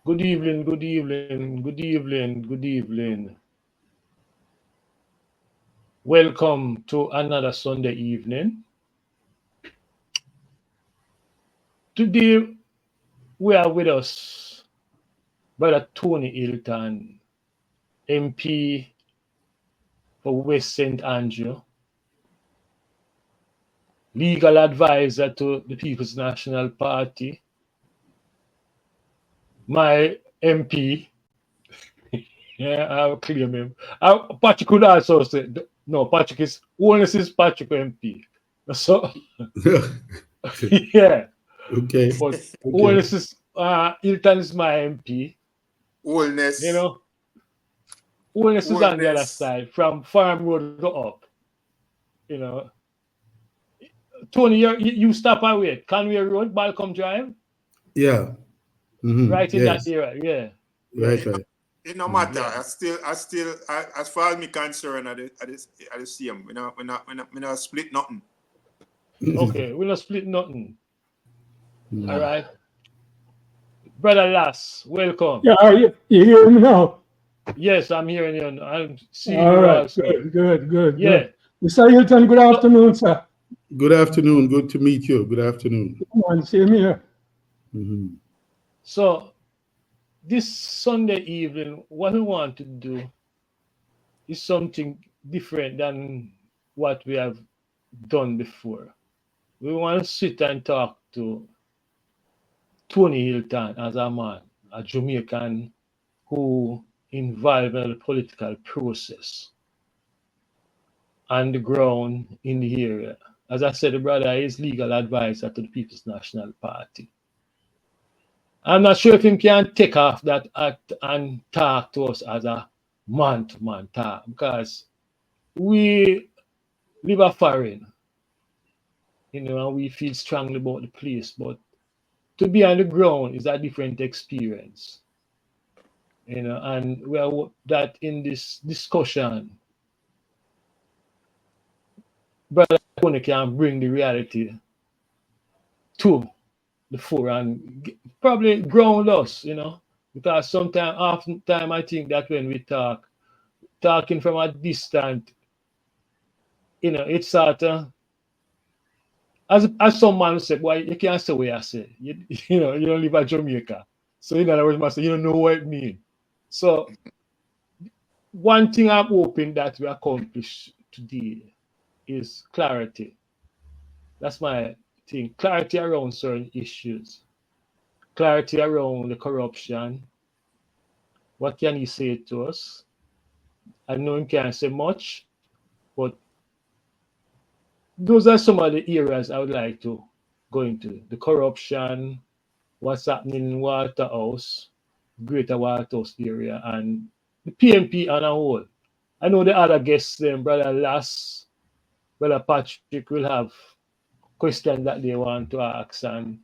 Good evening, good evening, good evening, good evening. Welcome to another Sunday evening. Today we are with us Brother Tony Hylton, MP for West St. Andrew, legal advisor to the People's National Party, my MP. Yeah, I'll claim him. Patrick could also say, no, Patrick is, Wallace is Patrick MP. So, yeah. Okay. But Okay. Hylton is my MP. You Oldness, know, Oldness is on the other oldness. side, from Farm Road go up. You know, Tony, you stop and wait. Conway Road, Balcom Drive, Yeah. right in that Yes. area. Yeah, yeah, Right. It no, Right. it no matter. yeah. As far as me concerned, I just see him. We not split nothing. Okay, we'll not split nothing. All Mm. right, brother Lass, welcome. Yeah, you hear me now? Yes, I'm hearing you. I'm seeing All you right, also. good. Yeah. Mr. Hylton, good So, afternoon, sir. Good afternoon. Good to meet you. Good afternoon. Come on, same here. Hmm. so this Sunday evening, what we want to do is something different than what we have done before. We want to sit and talk to Tony Hylton as a man, a Jamaican who involved in the political process on the ground in the area. As I said, the brother is legal advisor to the People's National Party. I'm not sure if he can take off that act and talk to us as a man-to-man talk because we live a foreign, and we feel strongly about the place, but to be on the ground is a different experience, and we are that in this discussion, brother Tony can bring the reality to the fore and probably ground us, because sometimes, often time, I think that when we talking from a distant, it's sort of, as some man said, boy, you can't say what I say. You don't live in Jamaica. So in other words, you don't know what it means. So one thing I'm hoping that we accomplish today is clarity. That's my thing. Clarity around certain issues. Clarity around the corruption. What can he say to us? I know he can't say much, but those are some of the areas I would like to go into. The corruption, what's happening in Waterhouse, Greater Waterhouse area, and the PMP on a whole. I know the other guests, Brother Lass, Brother Patrick, will have questions that they want to ask. And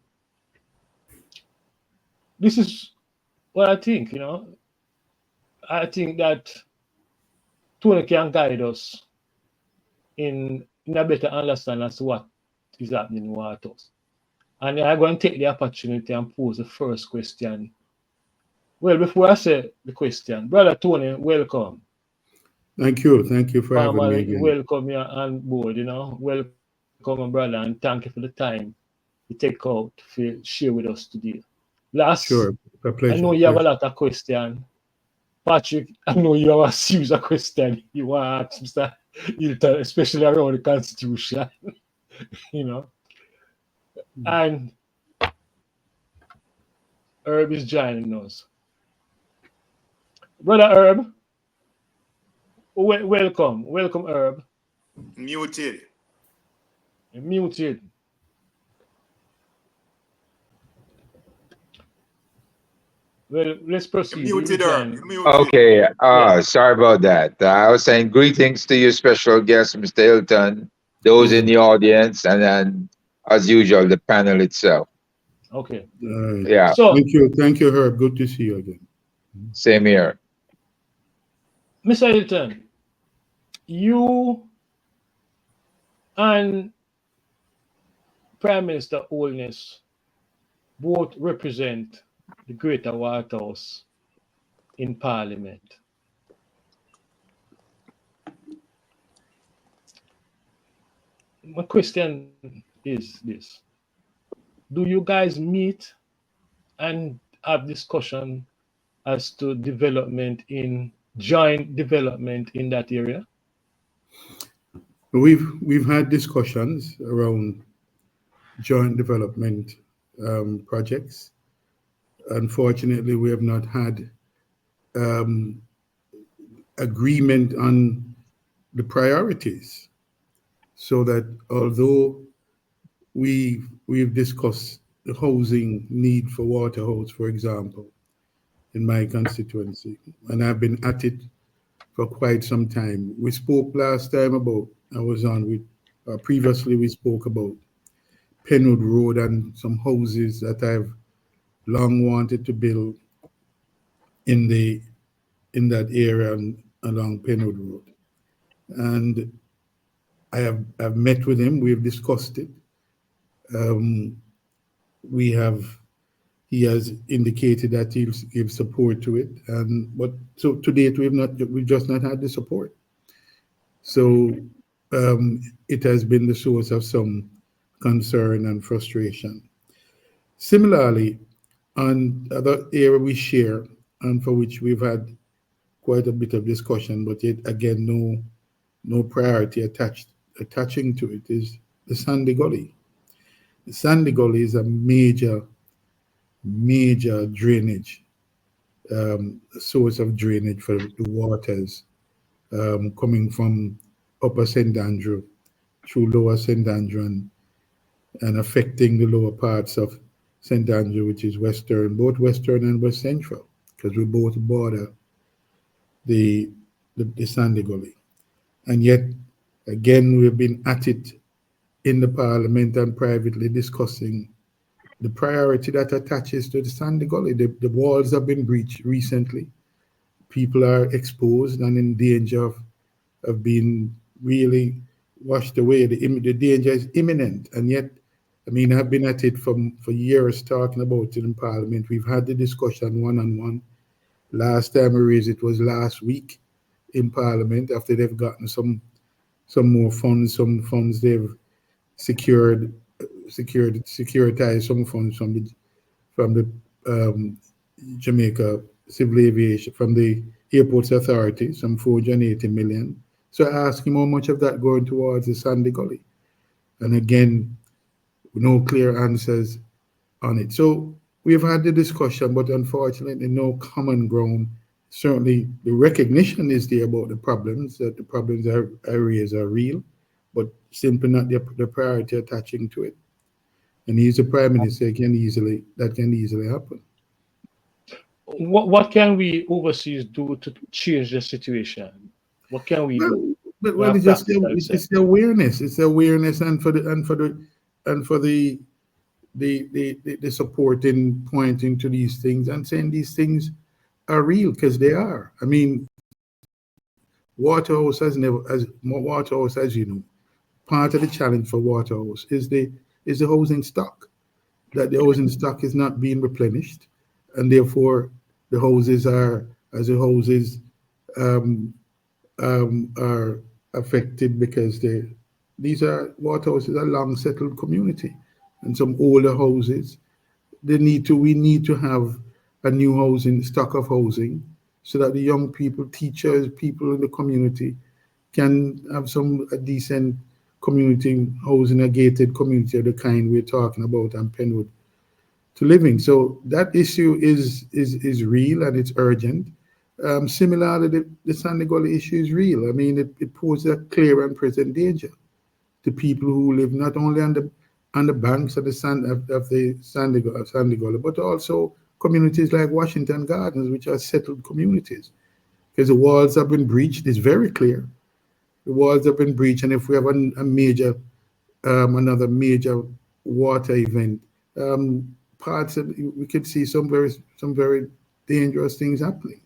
this is what I think. I think that Tony can guide us in a better understanding as to what is happening in Waterhouse. And I'm going to take the opportunity and pose the first question. Well, before I say the question, Brother Tony, welcome. Thank you. Thank you for having me Formally again. welcome you on board. Welcome, my brother, and thank you for the time you take out to share with us today. Last, Sure. A I know pleasure. you have a lot of questions. Patrick, I know you have a series of questions you want to ask Mr. Hylton, especially around the Constitution, you know. And Herb is joining us. Brother Herb, welcome. Welcome, Herb. Muted. Muted. Well, let's proceed. You We will muted her. join. You muted. Okay, Yeah. sorry about that. I was saying greetings to you, special guest, Mr. Hilton, those in Mhm. the audience, and then, as usual, the panel itself. Okay. All right. Yeah, So, Thank you. Thank you, Herb. Good to see you again. same here. Mr. Hilton, you and Prime Minister Holness both represent the Greater White House in Parliament. My question is this: do you guys meet and have discussion as to development in joint development in that area? We've had discussions around joint development projects. Unfortunately, we have not had agreement on the priorities. So that although we've discussed the housing need for Waterhouse, for example, in my constituency, and I've been at it for quite some time. We spoke last time about, I was on with, previously we spoke about Penwood Road and some houses that I've long wanted to build in that area and along Penwood Road. And I've met with him, we've discussed it. He has indicated that he'll give support to it, but so to date we've just not had the support. So it has been the source of some concern and frustration. Similarly, on other area we share and for which we've had quite a bit of discussion, but yet again no priority attaching to it, is the Sandy Gully. The Sandy Gully is a major drainage, source of drainage for the waters coming from Upper St. Andrew through Lower St. Andrew and affecting the lower parts of St. Andrew, which is both Western and West Central, because we both border the Sandy Gully. And yet, again, we've been at it in the Parliament and privately discussing the priority that attaches to the Sandy Gully. The walls have been breached recently. People are exposed and in danger of being really washed away. The danger is imminent. And yet, I mean, I've been at it for years talking about it in Parliament. We've had the discussion one-on-one. Last time we raised it was last week in Parliament after they've gotten some more funds. Some funds they've securitized some funds from the Jamaica Civil Aviation, from the Airports Authority, some 480 million. So I asked him how much of that going towards the Sandy Gully. And again, no clear answers on it. So we've had the discussion, but unfortunately no common ground. Certainly the recognition is there about the problems, that the problems I raise are real, but simply not the priority attaching to it. And he's the Prime Minister, that can easily happen. What can we overseas do to change the situation? What can we do? Well, it's the awareness. It's the awareness, and for the support in pointing to these things and saying these things are real, because they are. I mean, Waterhouse, as you know, part of the challenge for Waterhouse is the housing stock. That the housing stock is not being replenished, and therefore the houses are affected, because Waterhouse is a long settled community, and some older houses. We need to have a new housing stock of housing, so that the young people, teachers, people in the community can have a decent community housing, a gated community of the kind we're talking about on Penwood to living. So that issue is real and it's urgent. Similarly, the Sandy Gully issue is real. I mean, it poses a clear and present danger to people who live not only on the banks of the Sandy Gully, but also communities like Washington Gardens, which are settled communities, because the walls have been breached. It's very clear. The walls have been breached, and if we have another major water event, we could see some very dangerous things happening.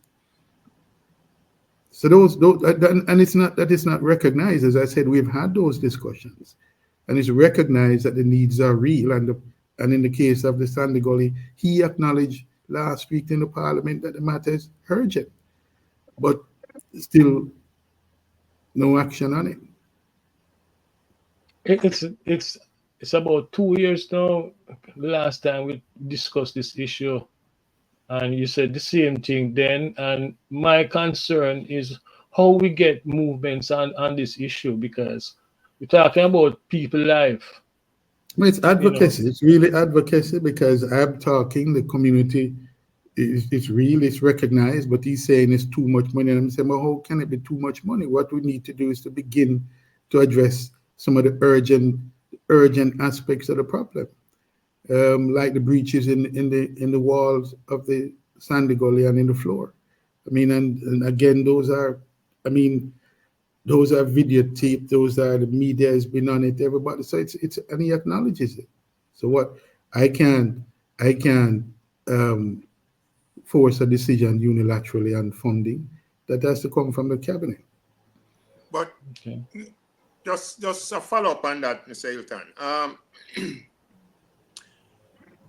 So and it's not recognized. As I said, we've had those discussions, and it's recognized that the needs are real. And in the case of the Sandy Gully, he acknowledged last week in the parliament that the matter is urgent, but still no action on it. It's about 2 years now. The last time we discussed this issue, and you said the same thing then. And my concern is how we get movements on this issue, because we're talking about people life. Well, it's You know, advocacy. It's really advocacy because I'm talking, the community it's real, it's recognized, but he's saying it's too much money. And I'm saying, well, how can it be too much money? What we need to do is to begin to address some of the urgent aspects of the problem, like the breaches in the walls of the sandy gully and in the floor. I mean, and again, I mean, those are videotaped. Those are the media has been on it. Everybody, so it's and he acknowledges it. So what I can force a decision unilaterally on funding that has to come from the cabinet. But okay. just a follow up on that, Mr. Hylton.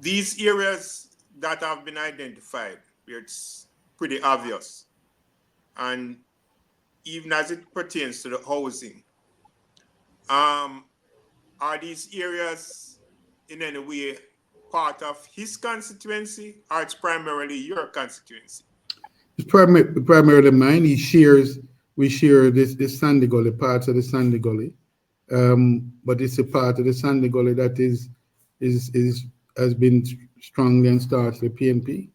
These areas that have been identified, where it's pretty obvious, and even as it pertains to the housing, are these areas in any way part of his constituency, or it's primarily your constituency? It's primarily mine. We share this sandy gully, parts of the sandy gully, but it's a part of the sandy gully that is has been strongly and staunchly PNP.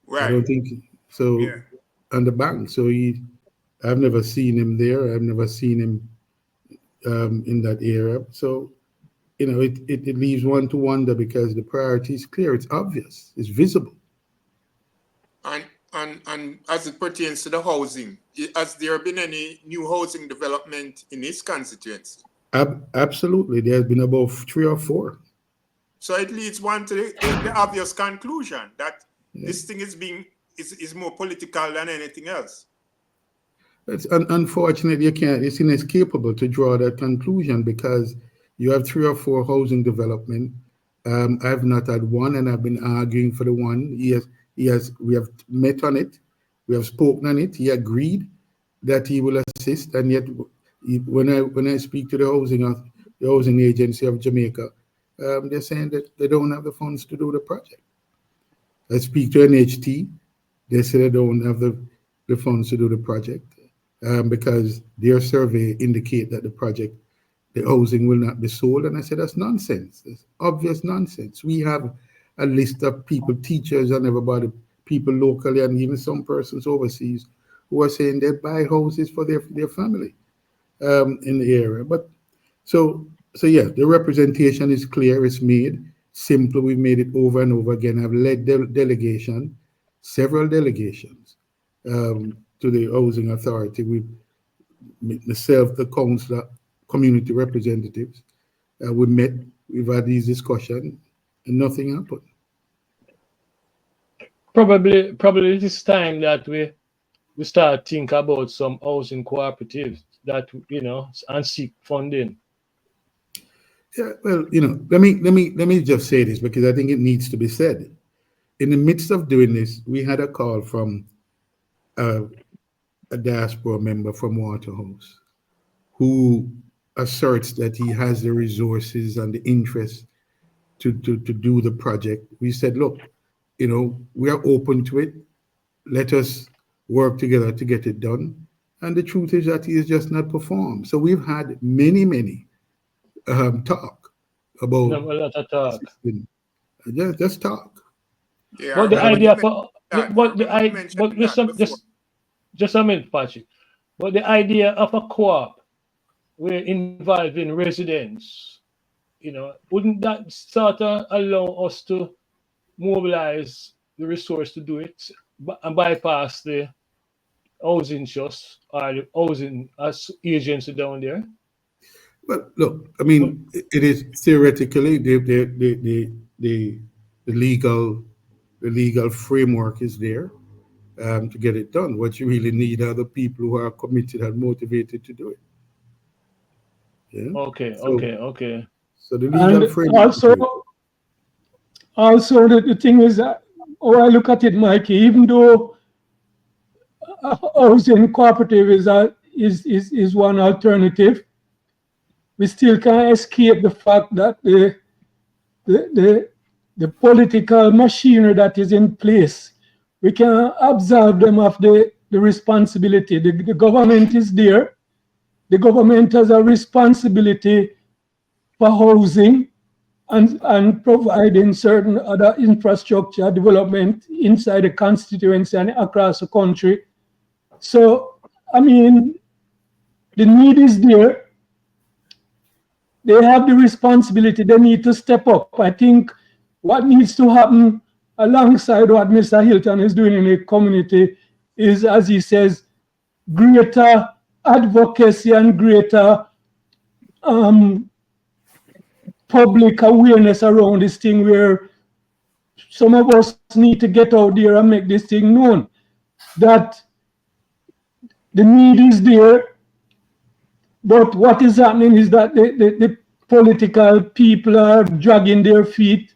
Right. I don't think so. Yeah. On the bank, so I've never seen him there. I've never seen him in that area. So it leaves one to wonder because the priority is clear. It's obvious. It's visible. And as it pertains to the housing, has there been any new housing development in his constituency? Absolutely. There's been about 3 or 4. So it leads one to the obvious conclusion that this thing is more political than anything else. It's unfortunately it's inescapable to draw that conclusion because you have 3 or 4 housing development. I've not had one, and I've been arguing for the one. We have met on it. We have spoken on it. He agreed that he will assist, and yet when I speak to the housing agency of Jamaica, they're saying that they don't have the funds to do the project. I speak to NHT, they say they don't have the funds to do the project because their survey indicate that the housing will not be sold. And I said, that's nonsense. It's obvious nonsense. We have a list of people, teachers and everybody, people locally and even some persons overseas who are saying they buy houses for their family in the area. But so yeah, the representation is clear, it's made. Simple, we've made it over and over again. I've led several delegations to the housing authority. Myself, the councillor, community representatives, we met, we've had these discussions, and nothing happened. Probably it is time that we start think about some housing cooperatives that and seek funding. Yeah, well, let me just say this because I think it needs to be said. In the midst of doing this, we had a call from a diaspora member from Waterhouse who asserts that he has the resources and the interest to do the project. We said, look, we are open to it. Let us work together to get it done. And the truth is that he has just not performed. So we've had many talk about a lot of talk. Just talk. Yeah, But the idea just a minute, Patrick. But the idea of a co-op where involving residents, wouldn't that sort of allow us to mobilize the resource to do it and bypass the housing trust or the housing agency down there? But look, I mean, it is theoretically the legal framework is there to get it done. What you really need are the people who are committed and motivated to do it. Yeah. Okay. So the legal And framework. also the thing is that how I look at it, Mikey, even though housing cooperative is one alternative, we still can't escape the fact that the, the, the political machinery that is in place, we can absolve them of the responsibility. The government is there. The government has a responsibility for housing and providing certain other infrastructure development inside the constituency and across the country. So, I mean, the need is there. They have the responsibility. They need to step up. I think what needs to happen alongside what Mr. Hylton is doing in the community is, as he says, greater advocacy and greater public awareness around this thing, where some of us need to get out there and make this thing known, that the need is there. But what is happening is that the political people are dragging their feet,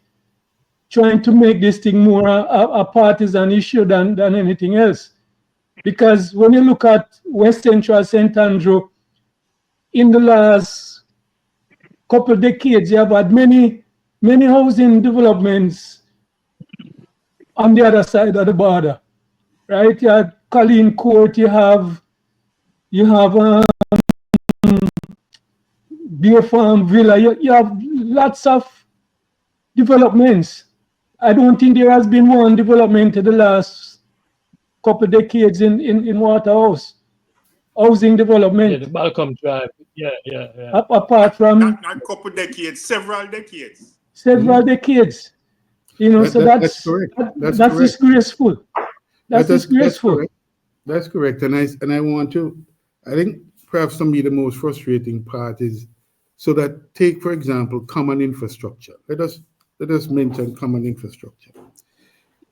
trying to make this thing more a partisan issue than anything else. Because when you look at West Central St. Andrew, in the last couple of decades, you have had many housing developments on the other side of the border, right? You have Colleen Court, you have Beer Farm Villa, you have lots of developments. I don't think there has been one development in the last couple of decades in Waterhouse. Housing development. Yeah, the Balcom Drive. Yeah. Apart from not couple decades, several decades. Several decades. You know, so that's correct. That's correct. disgraceful. That's disgraceful. That's correct. And I want to, I think perhaps for me the most frustrating part is, so that take, for example, common infrastructure. Let us mention common infrastructure.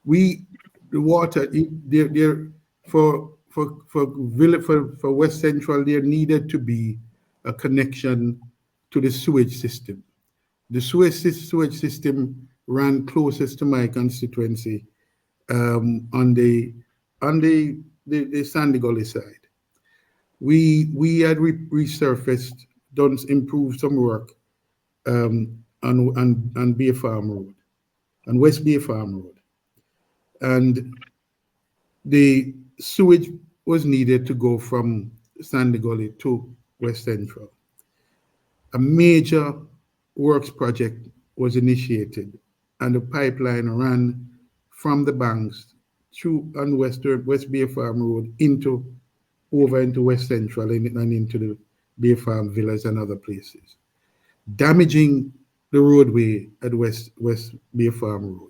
The water, there for West Central, there needed to be a connection to the sewage system. The sewage system ran closest to my constituency, on the Sandy Gully side. We had resurfaced, improved some work on Bay Farm Road, on West Bay Farm Road, and the sewage was needed to go from Sandy Gully to West Central. A major works project was initiated, and the pipeline ran from the banks through on West Bay Farm Road over into West Central and into the Bay Farm Villas and other places, damaging the roadway at West Bay Farm Road.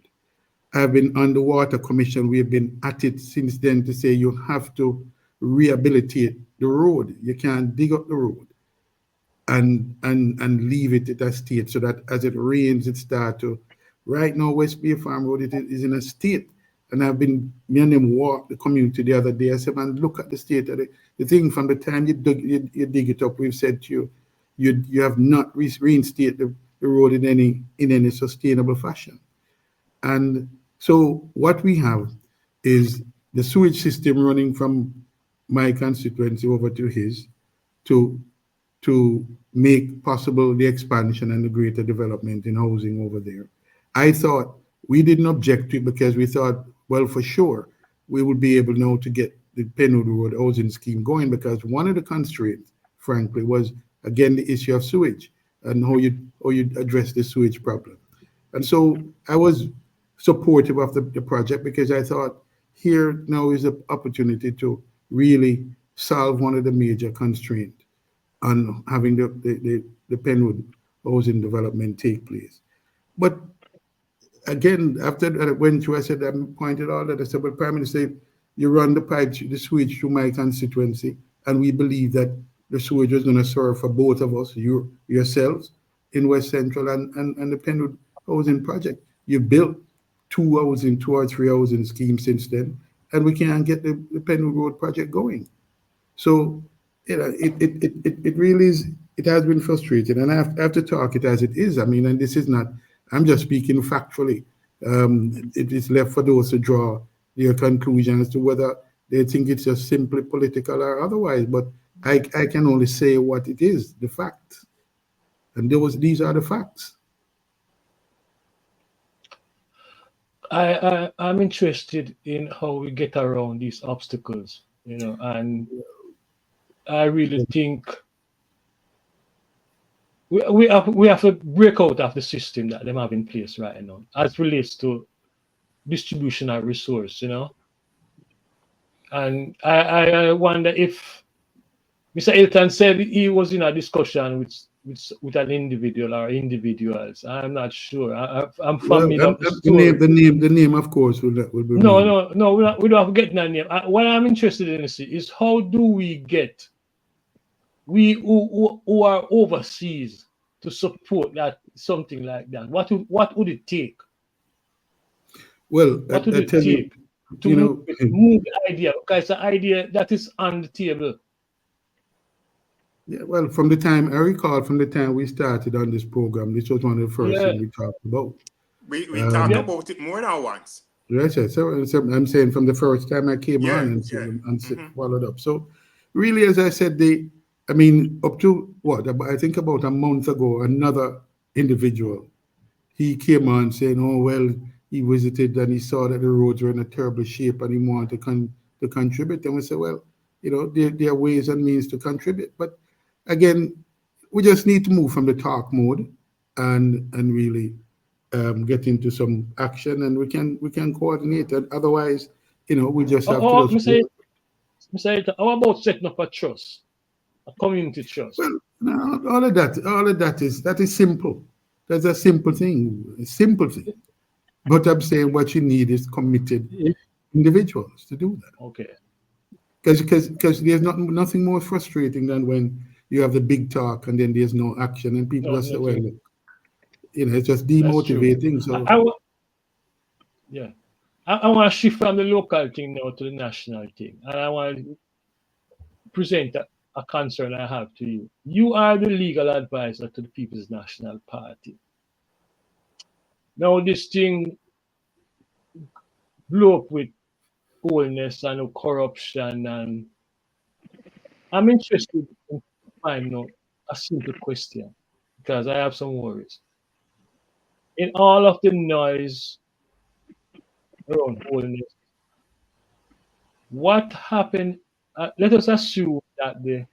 I've been on the Water Commission. We've been at it since then to say you have to rehabilitate the road. You can't dig up the road and leave it at a state so that as it rains, it starts to. Right now, West Bay Farm Road is in a state. And I've been, me and them walked the community the other day. I said, man, look at the state of the thing from the time you dig it up. We've said to you, you have not reinstated the road in any sustainable fashion. And so what we have is the sewage system running from my constituency over to his to make possible the expansion and the greater development in housing over there. I thought we didn't object to it because we thought, well, for sure, we would be able now to get the Penwood Road housing scheme going, because one of the constraints, frankly, was, again, the issue of sewage and how you address the sewage problem. And so I was supportive of the project because I thought here now is an opportunity to really solve one of the major constraints on having the Penwood housing development take place. But again, after I went through, I said, I pointed out that I said, well, Prime Minister, you run the sewage through my constituency, and we believe that the sewage is going to serve for both of us, yourselves in West Central and the Penwood housing project. You built two or three housing schemes since then, and we can't get the Penwood Road project going. So, you know, it really is, it has been frustrating, and I have to talk it as it is. I mean, and this is not, I'm just speaking factually. It is left for those to draw their conclusion as to whether they think it's just simply political or otherwise. But I can only say what it is, the facts. And these are the facts. I'm interested in how we get around these obstacles, and I really think we have to break out of the system that them have in place right now as relates to distribution of resource, And I wonder if Mr. Hylton said he was in a discussion with an individual or individuals. I'm not sure. I'm familiar with the story. The name, of course, will be No. We don't have to get that name. What I'm interested in is how do we get we who are overseas to support that something like that? What would it take? Well, What would I it tell you, take to move the idea? Because it's an idea that is on the table. yeah, well, from the time we started on this program, this was one of the first things we talked about. We talked about it more than once. Yes, so I'm saying from the first time I came on and followed up. So really, as I said, up to what, I think about a month ago, another individual, he came on saying, oh, well, he visited and he saw that the roads were in a terrible shape and he wanted to contribute. And we said, well, there are ways and means to contribute. But again, we just need to move from the talk mode and really get into some action, and we can coordinate. And otherwise, we just have to. Mr. How about setting up a trust, a community trust? Well, no, all of that is simple. That's a simple thing. But I'm saying what you need is committed individuals to do that. Okay. Because there's nothing more frustrating than when you have the big talk and then there's no action, and people say, well, look, it's just demotivating. So I want to shift from the local thing now to the national thing, and I want to present a concern I have to you. You are the legal advisor to the People's National Party. Now this thing blew up with coolness and corruption, and I'm interested in finding out a simple question because I have some worries. In all of the noise around holiness, what happened? Let us assume that the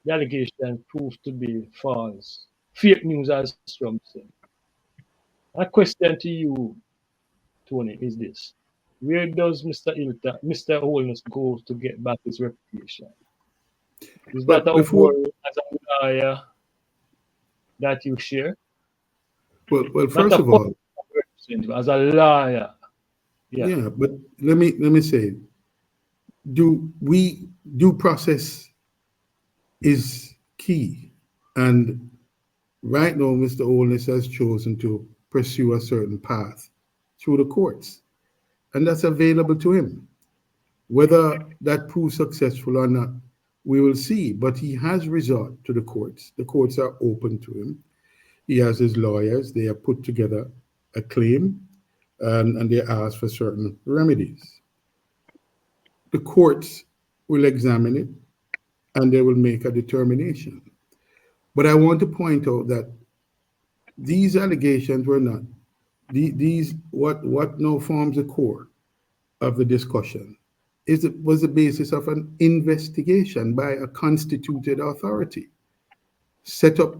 allegation proved to be false, fake news, as Trump said. My question to you, Tony, is this: where does Mr. Holness go to get back his reputation? Is that a worry as a lawyer that you share? Well, first of all, as a lawyer, yeah. But let me say, due process is key, and right now, Mr. Holness has chosen to pursue a certain path through the courts, and that's available to him. Whether that proves successful or not, we will see. But he has resorted to the courts. The courts are open to him. He has his lawyers. They have put together a claim, and they ask for certain remedies. The courts will examine it, and they will make a determination. But I want to point out that these allegations were not what now forms the core of the discussion was the basis of an investigation by a constituted authority set up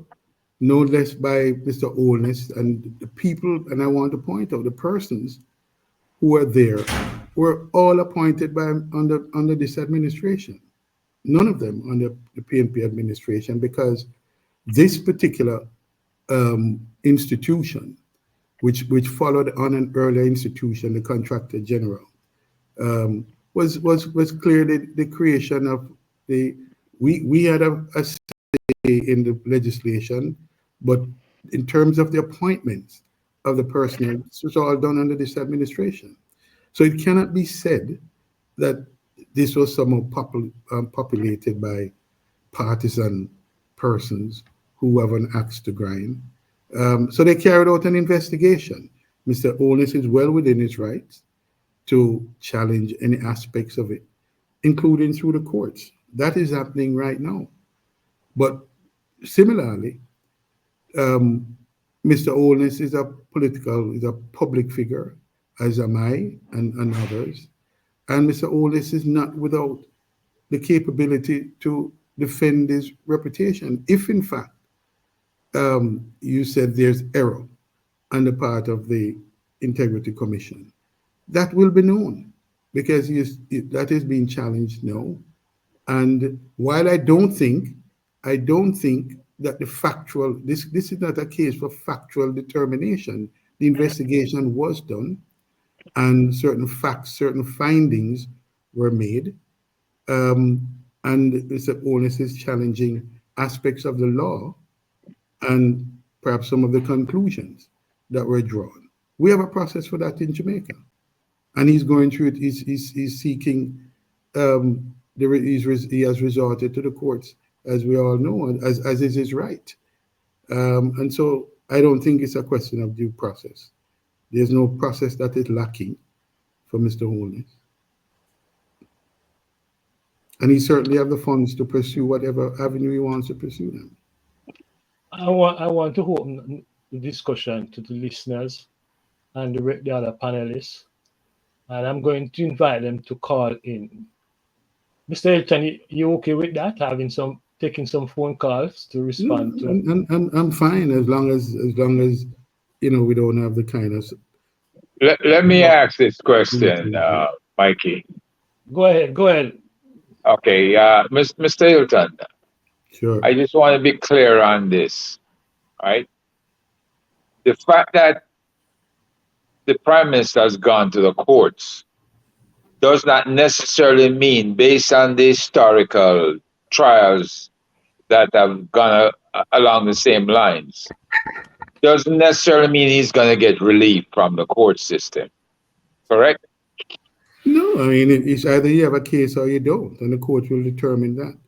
no less by Mr. Holness, and the people, and I want to point out the persons who were there were all appointed under this administration. None of them under the PNP administration, because this particular institution, which followed on an earlier institution, the Contractor General, was clearly the creation of we had a say in the legislation, but in terms of the appointments of the personnel, this was all done under this administration. So it cannot be said that this was somehow populated by partisan persons who have an axe to grind. So they carried out an investigation. Mr. Onus is well within his rights to challenge any aspects of it, including through the courts. That is happening right now. But similarly, Mr. Onus is a public figure, as am I and others. And Mr. Onus is not without the capability to defend his reputation. If in fact you said there's error on the part of the Integrity Commission, that will be known because that is being challenged now. And while I don't think that the factual, this is not a case for factual determination. The investigation was done and certain facts, certain findings were made. And Mr. Onus is challenging aspects of the law and perhaps some of the conclusions that were drawn. We have a process for that in Jamaica. And he's going through it, he's seeking, he has resorted to the courts, as we all know, as is his right. And so I don't think it's a question of due process. There's no process that is lacking for Mr. Holness. And he certainly have the funds to pursue whatever avenue he wants to pursue them. I want to open the discussion to the listeners and the other panelists. And I'm going to invite them to call in. Mr. Hylton, you okay with that? Taking some phone calls to respond to. I'm fine as long as we don't have the kind of. Let me ask this question, Mikey. Go ahead. Okay, Mr. Hylton. Sure. I just want to be clear on this, right? The fact that the Prime Minister has gone to the courts does not necessarily mean, based on the historical trials that have gone along the same lines, doesn't necessarily mean he's going to get relief from the court system. Correct? No, I mean, it's either you have a case or you don't, and the court will determine that.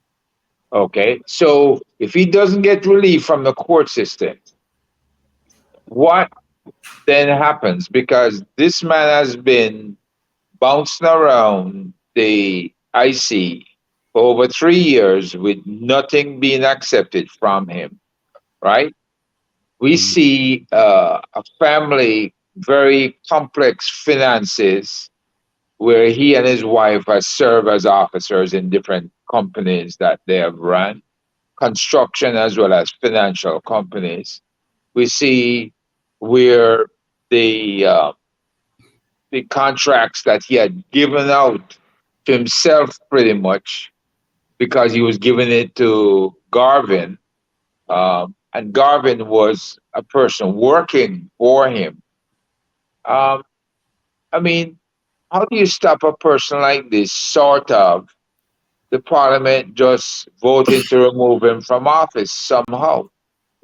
Okay, so if he doesn't get relief from the court system, what then happens? Because this man has been bouncing around the IC for over 3 years with nothing being accepted from him, right? We see a family, very complex finances, where he and his wife have served as officers in different companies that they have run, construction as well as financial companies. We see where the contracts that he had given out to himself pretty much because he was giving it to Garvin, and Garvin was a person working for him. I mean, how do you stop a person like this, sort of, the parliament just voting to remove him from office somehow?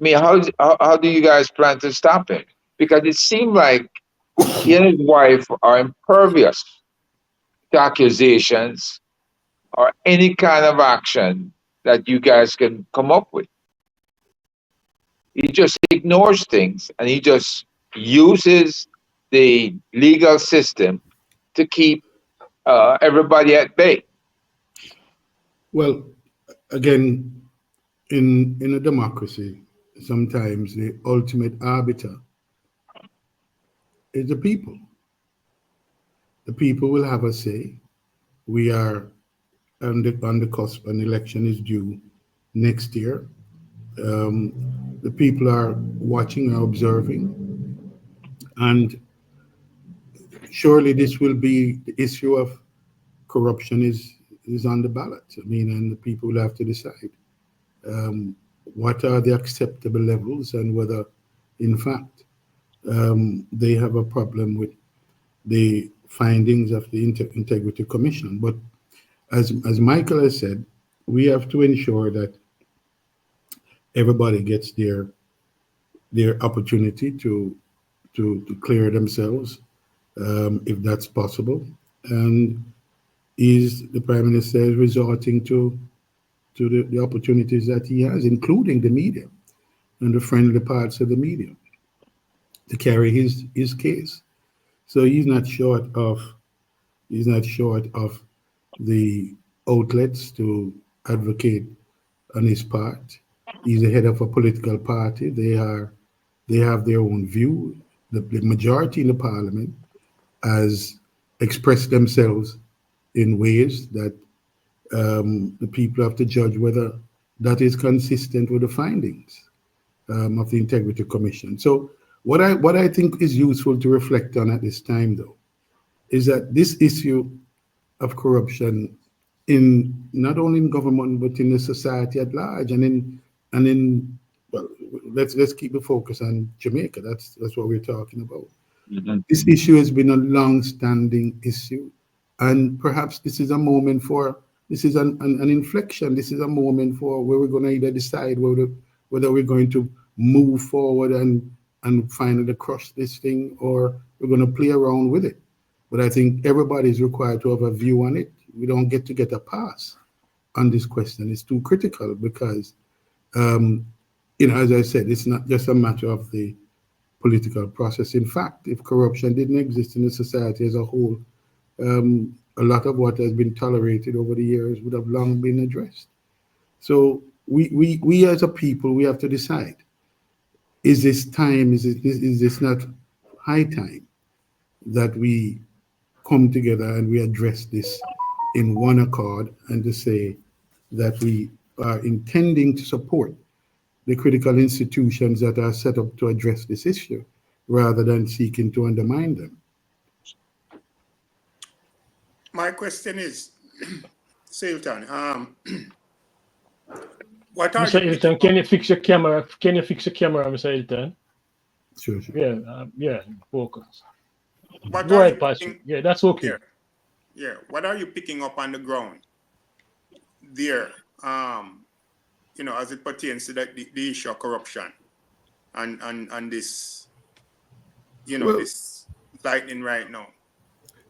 I mean, how do you guys plan to stop him? Because it seemed like he and his wife are impervious to accusations or any kind of action that you guys can come up with. He just ignores things and he just uses the legal system to keep everybody at bay. Well, again, in a democracy, sometimes the ultimate arbiter is the people. The people will have a say. We are on the cusp, an election is due next year. The people are watching, are observing, and surely this will be the issue of corruption is on the ballot. I mean, and the people will have to decide what are the acceptable levels and whether, in fact, they have a problem with the findings of the Integrity Commission. But as Michael has said, we have to ensure that everybody gets their opportunity to clear themselves, if that's possible. And the Prime Minister is resorting to the opportunities that he has, including the media and the friendly parts of the media. to carry his case. So he's not short of the outlets to advocate on his part. He's the head of a political party. They have their own view. The majority in the parliament has expressed themselves in ways that the people have to judge whether that is consistent with the findings of the Integrity Commission. So what I think is useful to reflect on at this time, though, is that this issue of corruption in not only in government but in the society at large, and in well, let's keep the focus on Jamaica. That's what we're talking about. Mhm. This issue has been a long-standing issue, and perhaps this is a moment for this is an inflection. This is a moment for where we're going to either decide whether we're going to move forward and finally crush this thing, or we're going to play around with it. But I think everybody is required to have a view on it. We don't get a pass on this question. It's too critical because, as I said, it's not just a matter of the political process. In fact, if corruption didn't exist in the society as a whole, a lot of what has been tolerated over the years would have long been addressed. So we as a people, we have to decide: is this time? Is this not high time that we come together and we address this in one accord, and to say that we are intending to support the critical institutions that are set up to address this issue rather than seeking to undermine them? My question is, Hylton, what are Mr. you Hylton, can you fix your camera? Can you fix your camera, Mr. Hylton? Sure. Yeah, focus. what Go are ahead, you Pastor. picking, Yeah, that's okay. yeah, what are you picking up on the ground there, as it pertains to the issue of corruption and this, Well, this lightning right now?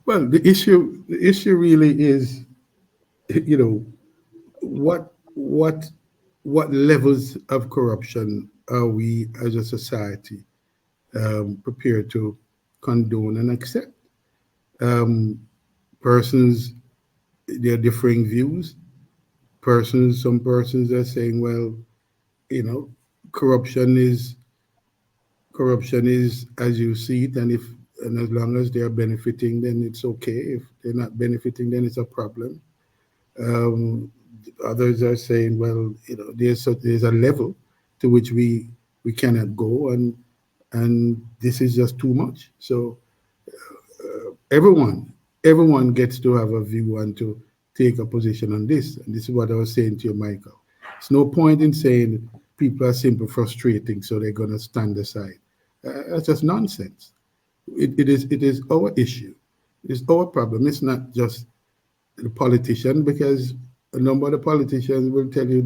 well, the issue really is, what what levels of corruption are we as a society prepared to condone and accept? Um, Persons, there are differing views. Some persons are saying, well, you know, corruption is as you see it, and as long as they are benefiting, then it's okay. If they're not benefiting, then it's a problem. Um, Others are saying, well, there's a level to which we cannot go, and this is just too much. So everyone gets to have a view and to take a position on this. And this is what I was saying to you, Michael. It's no point in saying people are simply frustrating, so they're going to stand aside. That's just nonsense. It is our issue. It's our problem. It's not just the politician, because a number of the politicians will tell you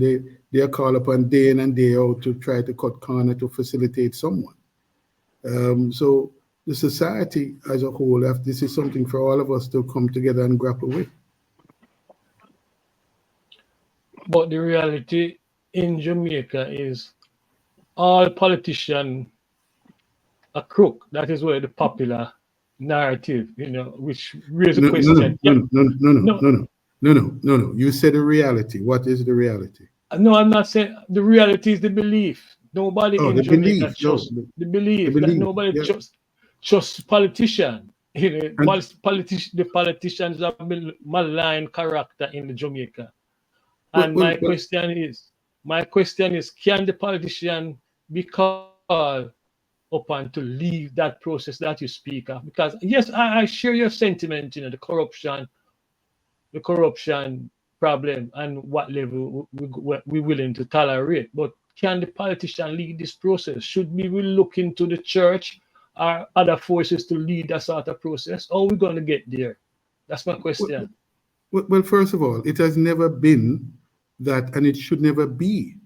they are called upon day in and day out to try to cut corner to facilitate someone. So the society as a whole, this is something for all of us to come together and grapple with. But the reality in Jamaica is all politicians are crook. That is where the popular narrative, which raises a No, no, no, question. Yeah, no, no, no, no, no, no, no, no, no, no, no. You said the reality. What is the reality? no, I'm not saying the reality is the belief. Nobody Oh, in the Jamaica belief. No, trusts the the belief that belief. nobody Yeah. trusts politician. And The politicians have malign character in the Jamaica. well, And well, my well, question is, can the politician be called upon to leave that process that you speak of? Because yes, I share your sentiment, the corruption problem and what level we're willing to tolerate. But can the politician lead this process? Should we look into the church or other forces to lead that sort of process? How are we going to get there? That's my well, question. well, first of all, it has never been that, and it should never be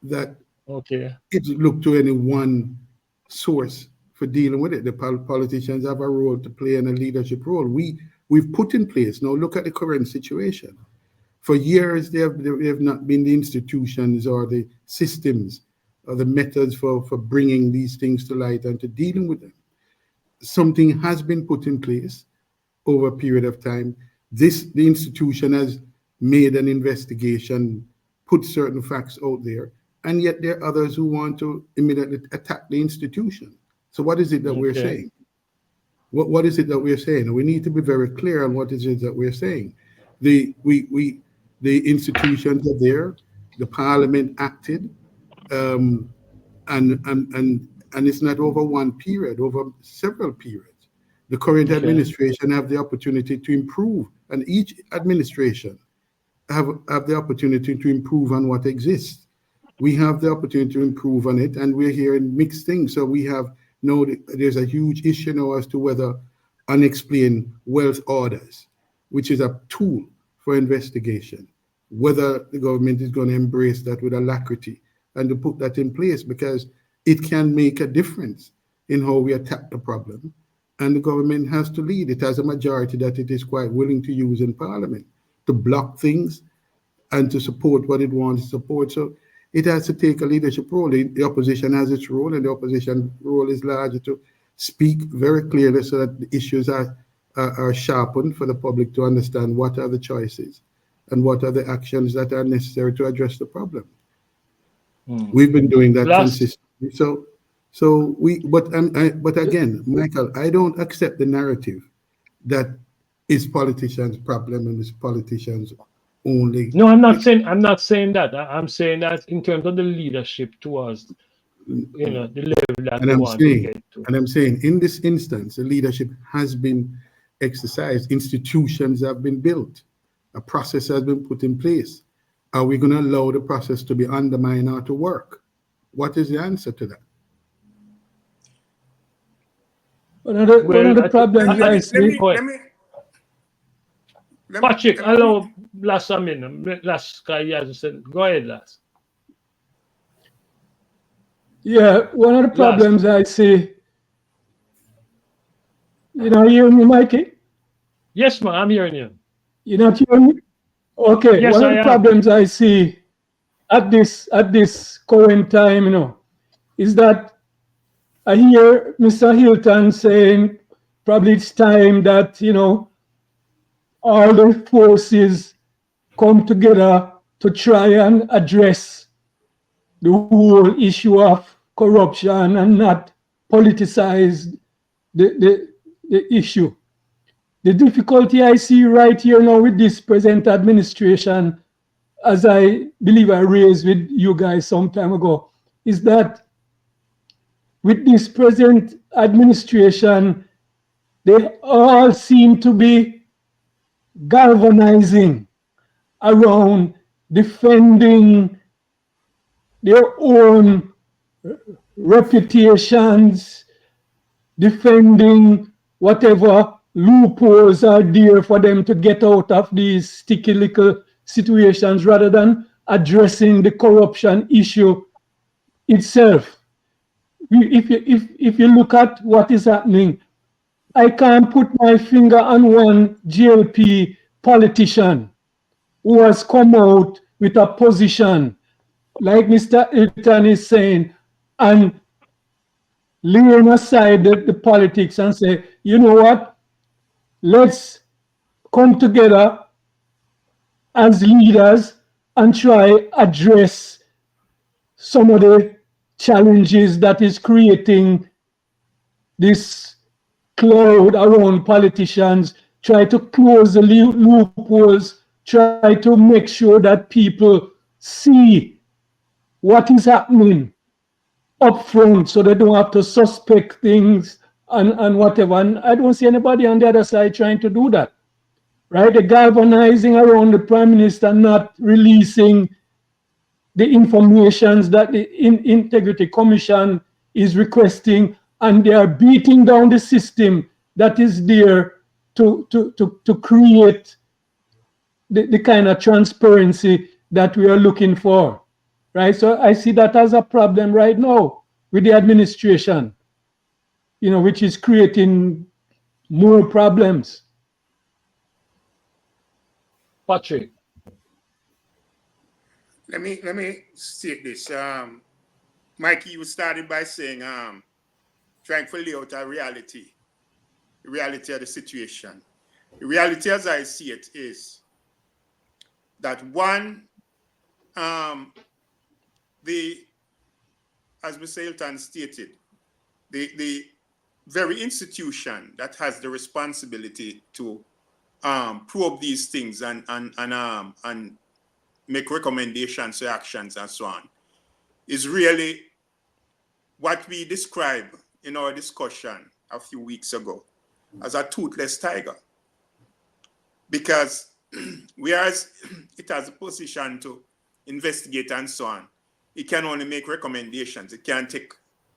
that Okay. it look to any one source for dealing with it. The politicians have a role to play and a leadership role. We've put in place. Now look at the current situation. For years, they have not been the institutions or the systems or the methods for bringing these things to light and to dealing with them. Something has been put in place over a period of time. The institution has made an investigation, put certain facts out there, and yet there are others who want to immediately attack the institution. So what is it that we're Okay. saying? What is it that we're saying? We need to be very clear on what it is that we're saying. The institutions are there. The parliament acted, um, and it's not over one period, over several periods. The current Okay. administration have the opportunity to improve, and each administration have the opportunity to improve on what exists. We have the opportunity to improve on it, and we're hearing mixed things. So we have no, there's a huge issue now as to whether unexplained wealth orders, which is a tool for investigation, whether the government is going to embrace that with alacrity and to put that in place, because it can make a difference in how we attack the problem. And the government has to lead. It has a majority that it is quite willing to use in parliament to block things and to support what it wants to support. So it has to take a leadership role. The opposition has its role, and the opposition role is larger to speak very clearly so that the issues are sharpened for the public to understand what are the choices and what are the actions that are necessary to address the problem. We've been doing that Last, consistently. But again, Michael, I don't accept the narrative that it's politicians' problem and it's politicians only. no, I'm not saying that. I'm saying that in terms of the leadership towards, the level that And we I'm want to saying, get to. in this instance, the leadership has been exercised, institutions have been built, a process has been put in place. Are we going to allow the process to be undermined or to work? What is the answer to that? One of Well, the problems let I me let see. me go let ahead. me let me Patrick, let me allow last a minute. Last guy has said, go ahead, last. Yeah, one of the Last. problems I see. You know, hear me, Mikey? Yes, man, I'm hearing you. You not hear me? Okay, Yes, one of I the am. problems I see at this current time, is that I hear Mr. Hylton saying probably it's time that all the forces come together to try and address the whole issue of corruption and not politicize the issue. The difficulty I see right here now with this present administration, as I believe I raised with you guys some time ago, is that with this present administration, they all seem to be galvanizing around defending their own reputations, defending whatever loopholes are there for them to get out of these sticky little situations rather than addressing the corruption issue itself. If you look at what is happening, I can't put my finger on one GLP politician who has come out with a position, like Mr. Hilton is saying, and laying aside the politics and say, you know what, let's come together as leaders and try address some of the challenges that is creating this cloud around politicians, try to close the loopholes, try to make sure that people see what is happening up front so they don't have to suspect things and whatever. And I don't see anybody on the other side trying to do that. Right? The galvanizing around the prime minister not releasing the informations that the Integrity Commission is requesting, and they are beating down the system that is there to create the kind of transparency that we are looking for. Right? So I see that as a problem right now with the administration, which is creating more problems. Patrick. let me state this. Mikey, you started by saying, trying to lay out a reality of the situation. The reality as I see it is that one, as Mr. Hylton stated, the very institution that has the responsibility to probe these things and make recommendations to actions and so on is really what we described in our discussion a few weeks ago as a toothless tiger. Because whereas it has a position to investigate and so on, it can only make recommendations. It can't take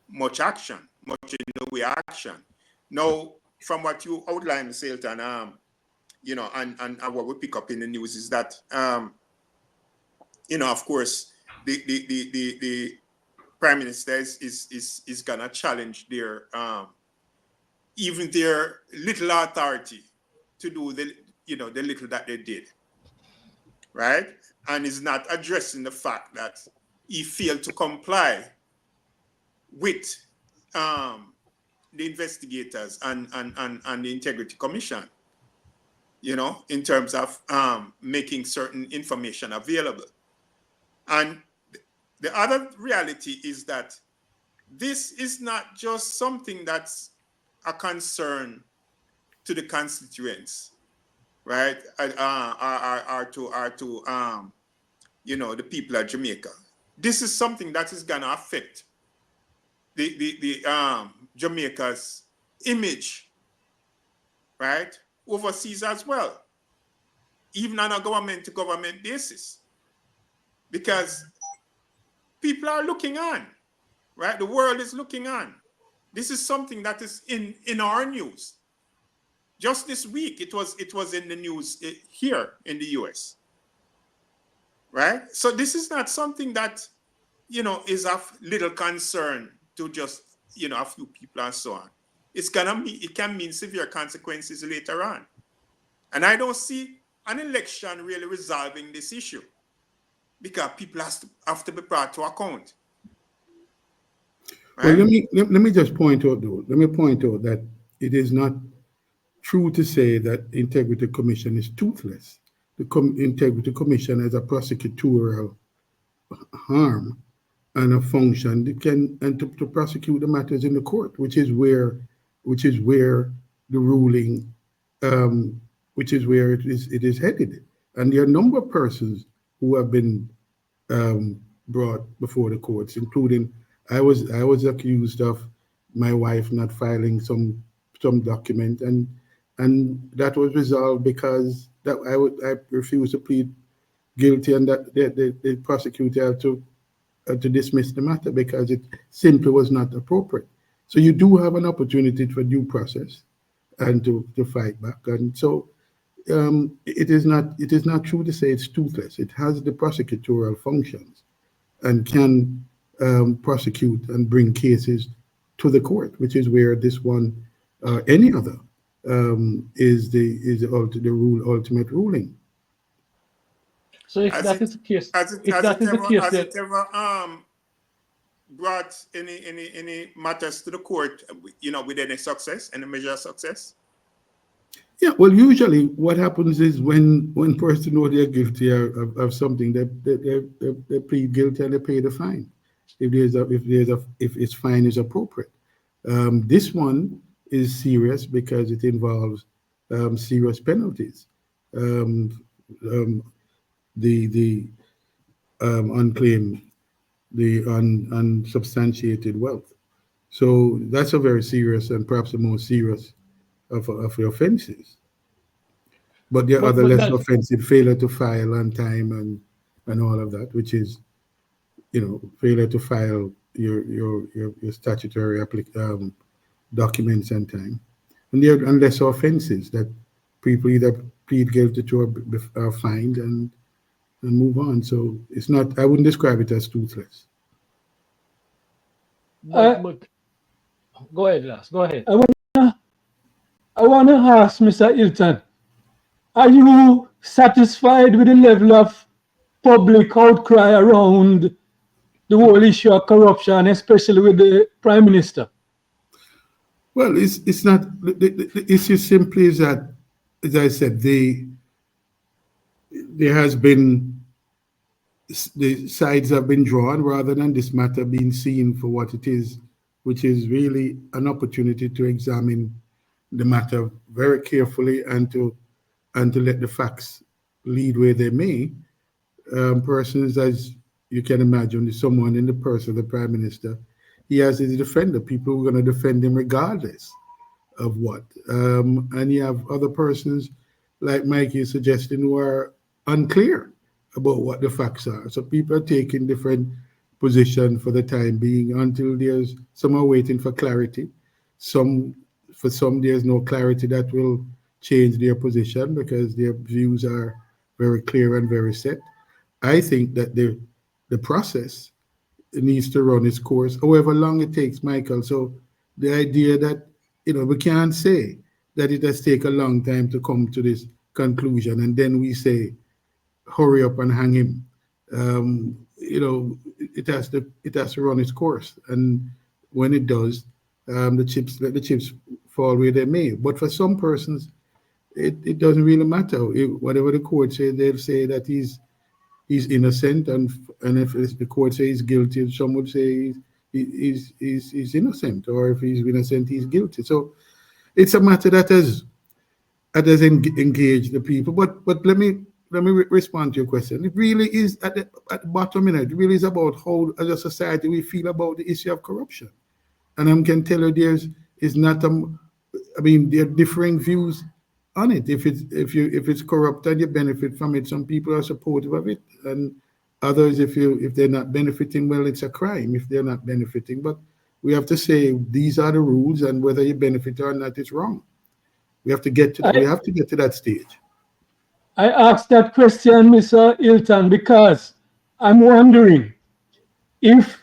much action, much in the way of action. Now, from what you outlined, Mr. Hylton, and what we pick up in the news is that, of course, the Prime Minister is gonna challenge their even their little authority to do the little that they did, right? And is not addressing the fact that he failed to comply with the investigators and the Integrity Commission, in terms of making certain information available. And the other reality is that this is not just something that's a concern to the constituents, right? Or to the people of Jamaica. This is something that is gonna affect the Jamaica's image, right? Overseas as well, even on a government-to-government basis, because people are looking on, right? The world is looking on. This is something that is in our news. Just this week, it was in the news here in the US, right? So this is not something that, is of little concern to just, a few people and so on. It can mean severe consequences later on. And I don't see an election really resolving this issue because people have to be brought to account. Right? Well, let me just point out, though. Let me point out that it is not true to say that the Integrity Commission is toothless. The Integrity Commission has a prosecutorial arm and a function that can to prosecute the matters in the court, which is where the ruling, which is where it is headed. And there are a number of persons who have been brought before the courts, including I was accused of my wife not filing some document, and that was resolved because that I refused to plead guilty, and that the prosecutor had to dismiss the matter because it simply was not appropriate. So you do have an opportunity for due process and to fight back. And so it is not true to say it's toothless. It has the prosecutorial functions and can prosecute and bring cases to the court, which is where this one or any other is the ultimate ruling. So if that is the case, has it ever brought any matters to the court, with any success, any measure of success? Yeah, well, usually what happens is when persons know they're guilty of something, they plead guilty and they pay the fine if its fine is appropriate. This one is serious because it involves serious penalties. The unclaimed, the unsubstantiated wealth. So that's a very serious and perhaps the most serious of the offenses. But there are other less offensive, failure to file on time and all of that, which is, failure to file your statutory documents on time. And there are lesser offenses that people either plead guilty to or are fined and move on. So it's not, I wouldn't describe it as toothless. But go ahead, Lars. Go ahead. I want to ask Mr. Hylton, are you satisfied with the level of public outcry around the whole issue of corruption, especially with the Prime Minister? Well, it's not. The issue simply is that, as I said, there has been the sides have been drawn rather than this matter being seen for what it is, which is really an opportunity to examine the matter very carefully and to let the facts lead where they may. Persons, as you can imagine, someone in the person of the Prime Minister, he has his defender, people who are going to defend him regardless of what. And you have other persons, like Mike is suggesting, who are unclear about what the facts are. So people are taking different position for the time being until there's some are waiting for clarity. For some there's no clarity that will change their position because their views are very clear and very set. I think that the process needs to run its course, however long it takes, Michael. So the idea that we can't say that it has taken a long time to come to this conclusion, and then we say, hurry up and hang him. It has to run its course, and when it does, let the chips fall where they may. But for some persons, it doesn't really matter. Whatever the court says, they'll say that he's innocent, and if the court says he's guilty, some would say he's innocent, or if he's innocent, he's guilty. So it's a matter that has engaged the people. But let me respond to your question. It really is at the bottom. It really is about how, as a society, we feel about the issue of corruption. And I can tell you, there are differing views on it. If it's corrupt and you benefit from it, some people are supportive of it, and others, if they're not benefiting, well, it's a crime if they're not benefiting. But we have to say these are the rules, and whether you benefit or not, it's wrong. We have to get to that stage. I asked that question, Mr. Hylton, because I'm wondering if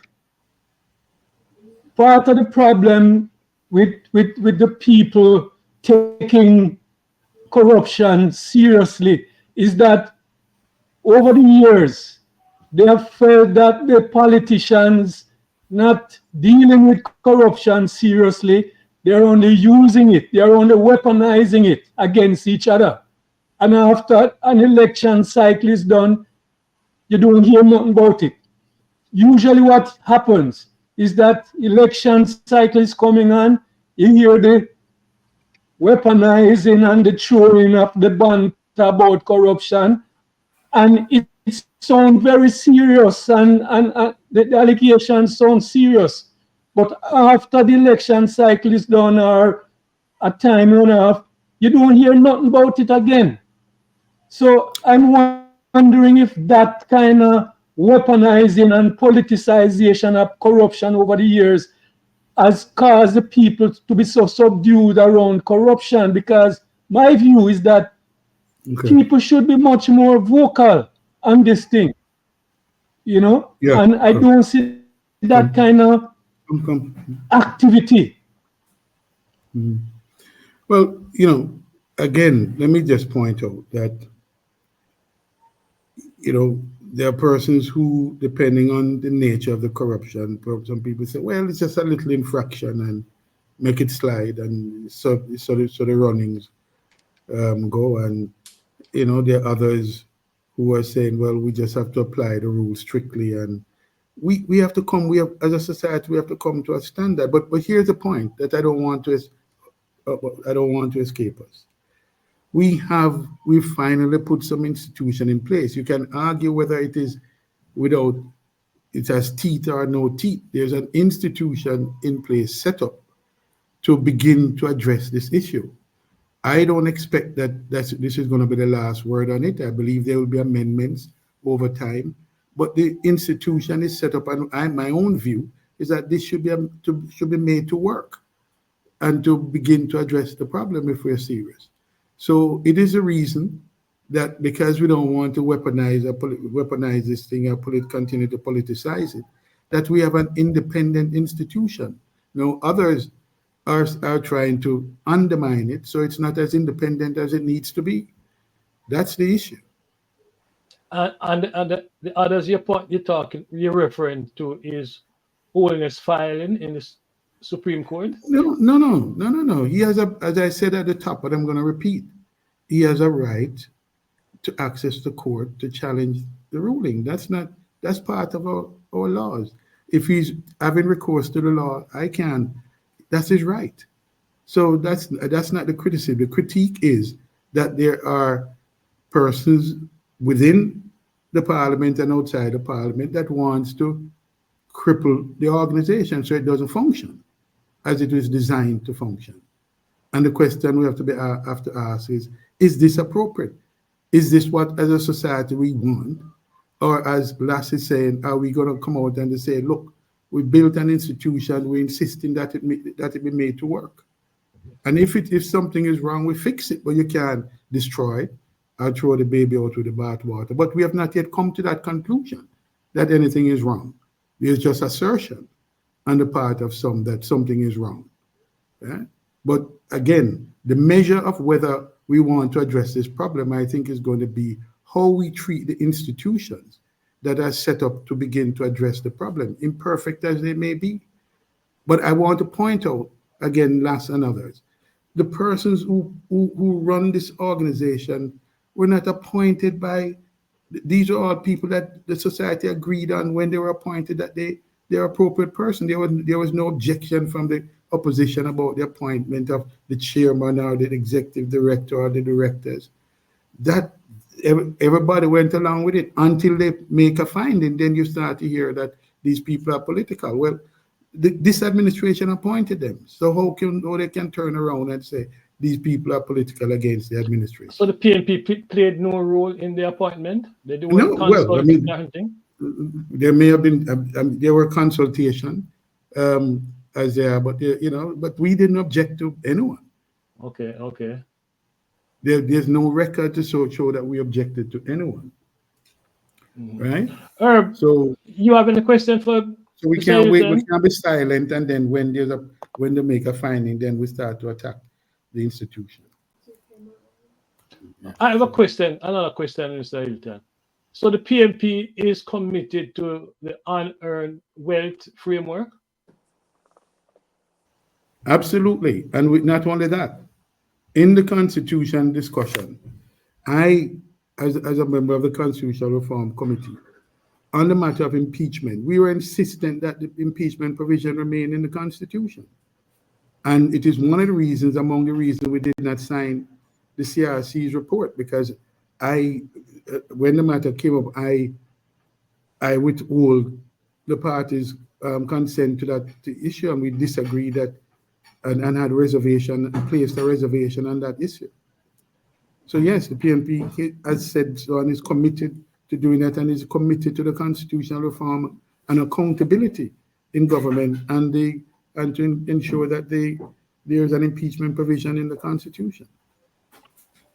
part of the problem with the people taking corruption seriously is that over the years they have felt that the politicians not dealing with corruption seriously, they're only using it, they're only weaponizing it against each other. And after an election cycle is done, you don't hear nothing about it. Usually what happens is that election cycle is coming on, you hear the weaponizing and the throwing of the banter about corruption, and it sounds very serious, and the allegations sound serious. But after the election cycle is done, or a time enough, you don't hear nothing about it again. So I'm wondering if that kind of weaponizing and politicization of corruption over the years has caused the people to be so subdued around corruption, because my view is that people should be much more vocal on this thing, and I don't see that kind of activity. Well, again, let me just point out that there are persons who, depending on the nature of the corruption, some people say, well, it's just a little infraction and make it slide, and so the runnings go. And there are others who are saying, well, we just have to apply the rules strictly, and we have to come. As a society, we have to come to a standard. But here's the point that I don't want to escape us. We finally put some institution in place. You can argue whether it has teeth or no teeth. There's an institution in place set up to begin to address this issue. I don't expect that this is going to be the last word on it. I believe there will be amendments over time, but the institution is set up, and my own view is that this should be made to work and to begin to address the problem if we're serious. So it is a reason that, because we don't want to weaponize this thing or continue to politicize it, that we have an independent institution. Others are trying to undermine it, so it's not as independent as it needs to be. That's the issue. And the others you're referring to is Holiness filing in the Supreme Court. No, no, no, no, no, no. He has a, as I said at the top, but I'm going to repeat, he has a right to access the court to challenge the ruling. That's part of our laws. If he's having recourse to the law, I can. That's his right. So that's not the criticism. The critique is that there are persons within the parliament and outside the parliament that wants to cripple the organization so it doesn't function as it was designed to function. And the question we have to ask is this appropriate? Is this what as a society we want? Or as Lass is saying, are we going to come out and say, look, we built an institution, we're insisting that it be made to work. And if something is wrong, we fix it, but you can't destroy it or throw the baby out with the bathwater. But we have not yet come to that conclusion that anything is wrong. There's just assertion on the part of some that something is wrong. Yeah? But again, the measure of whether we want to address this problem, I think, is going to be how we treat the institutions that are set up to begin to address the problem, imperfect as they may be. But I want to point out, again, Lass and others, the persons who run this organization were not appointed by, these are all people that the society agreed on when they were appointed that they're appropriate person. There was no objection from the opposition about the appointment of the chairman or the executive director or the directors. That everybody went along with it until they make a finding. Then you start to hear that these people are political. Well, this administration appointed them. So how they can turn around and say these people are political against the administration? So the PNP played no role in the appointment? They do No, well, I mean, anything? there may have been there were consultation as there, but but we didn't object to anyone. Okay. There's no record to show that we objected to anyone, right? Herb, So you have any question for? So we can't wait. We can't be silent, and then when they make a finding, then we start to attack the institution. I have another question, Mr. Hylton. So the PNP is committed to the unearned wealth framework? Absolutely, and not only that, in the Constitution discussion, I, as a member of the Constitutional Reform Committee, on the matter of impeachment, we were insistent that the impeachment provision remain in the Constitution. And it is one of the reasons, among the reasons we did not sign the CRC's report, because when the matter came up, I withhold the party's consent to that issue, and we disagreed that and had placed a reservation on that issue. So yes, the PNP has said so and is committed to doing that, and is committed to the constitutional reform and accountability in government, and to ensure that there's an impeachment provision in the Constitution.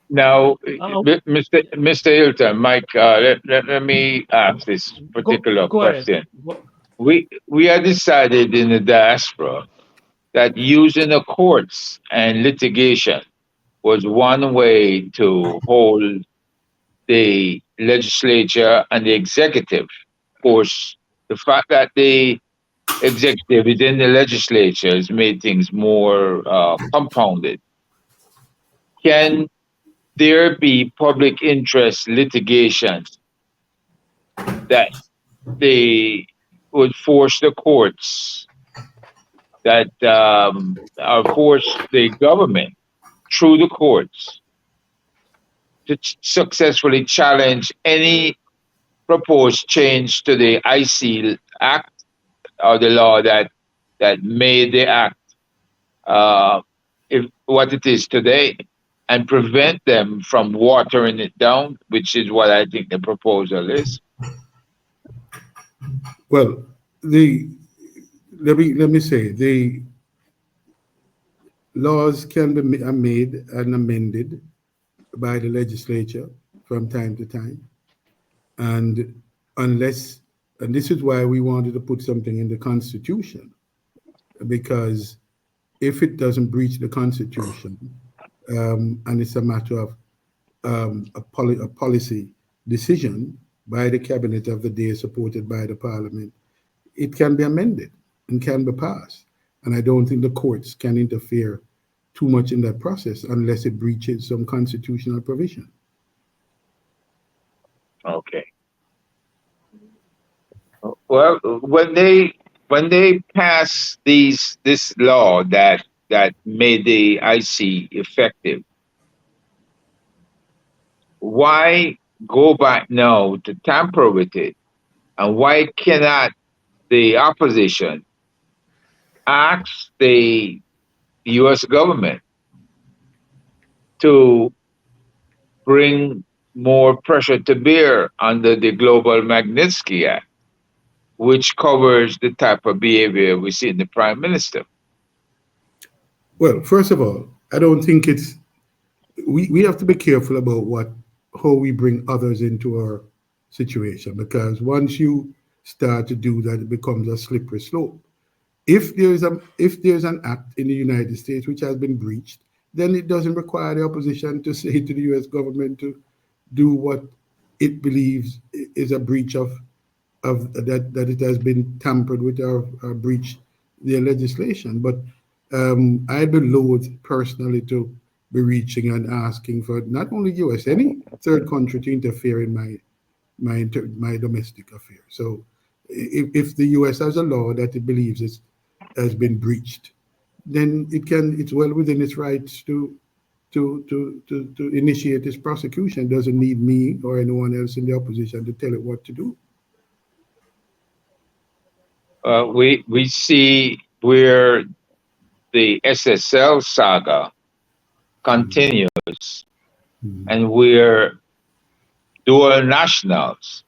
Now, Mr. Hylton, Mike, let me ask this particular question. We had decided in the diaspora that using the courts and litigation was one way to hold the legislature and the executive. Of course, the fact that the executive is in the legislature has made things more compounded. Can there be public interest litigations that they would force the courts, that force the government through the courts to successfully challenge any proposed change to the IC Act or the law that made the act what it is today, and prevent them from watering it down, which is what I think the proposal is? Well, let me say, the laws can be made and amended by the legislature from time to time, and this is why we wanted to put something in the Constitution, because if it doesn't breach the Constitution, and it's a matter of a policy decision, by the cabinet of the day, supported by the parliament, it can be amended and can be passed. And I don't think the courts can interfere too much in that process unless it breaches some constitutional provision. Okay. Well, when they passed this law that made the IC effective, why go back now to tamper with it? And why cannot the opposition ask the U.S. government to bring more pressure to bear under the Global Magnitsky Act, which covers the type of behavior we see in the Prime Minister? Well, first of all, I don't think we have to be careful about how we bring others into our situation, because once you start to do that, it becomes a slippery slope. If there's an act in the United States which has been breached, then it doesn't require the opposition to say to the U.S. government to do what it believes is a breach of that it has been tampered with or breached their legislation. But I'd be loath personally to be reaching and asking for not only U.S. any third country to interfere in my domestic affairs. So if the U.S. has a law that it believes has been breached, then it's well within its rights to initiate this prosecution. It doesn't need me or anyone else in the opposition to tell it what to do. We see where the SSL saga continues, Mhm. and where dual nationals,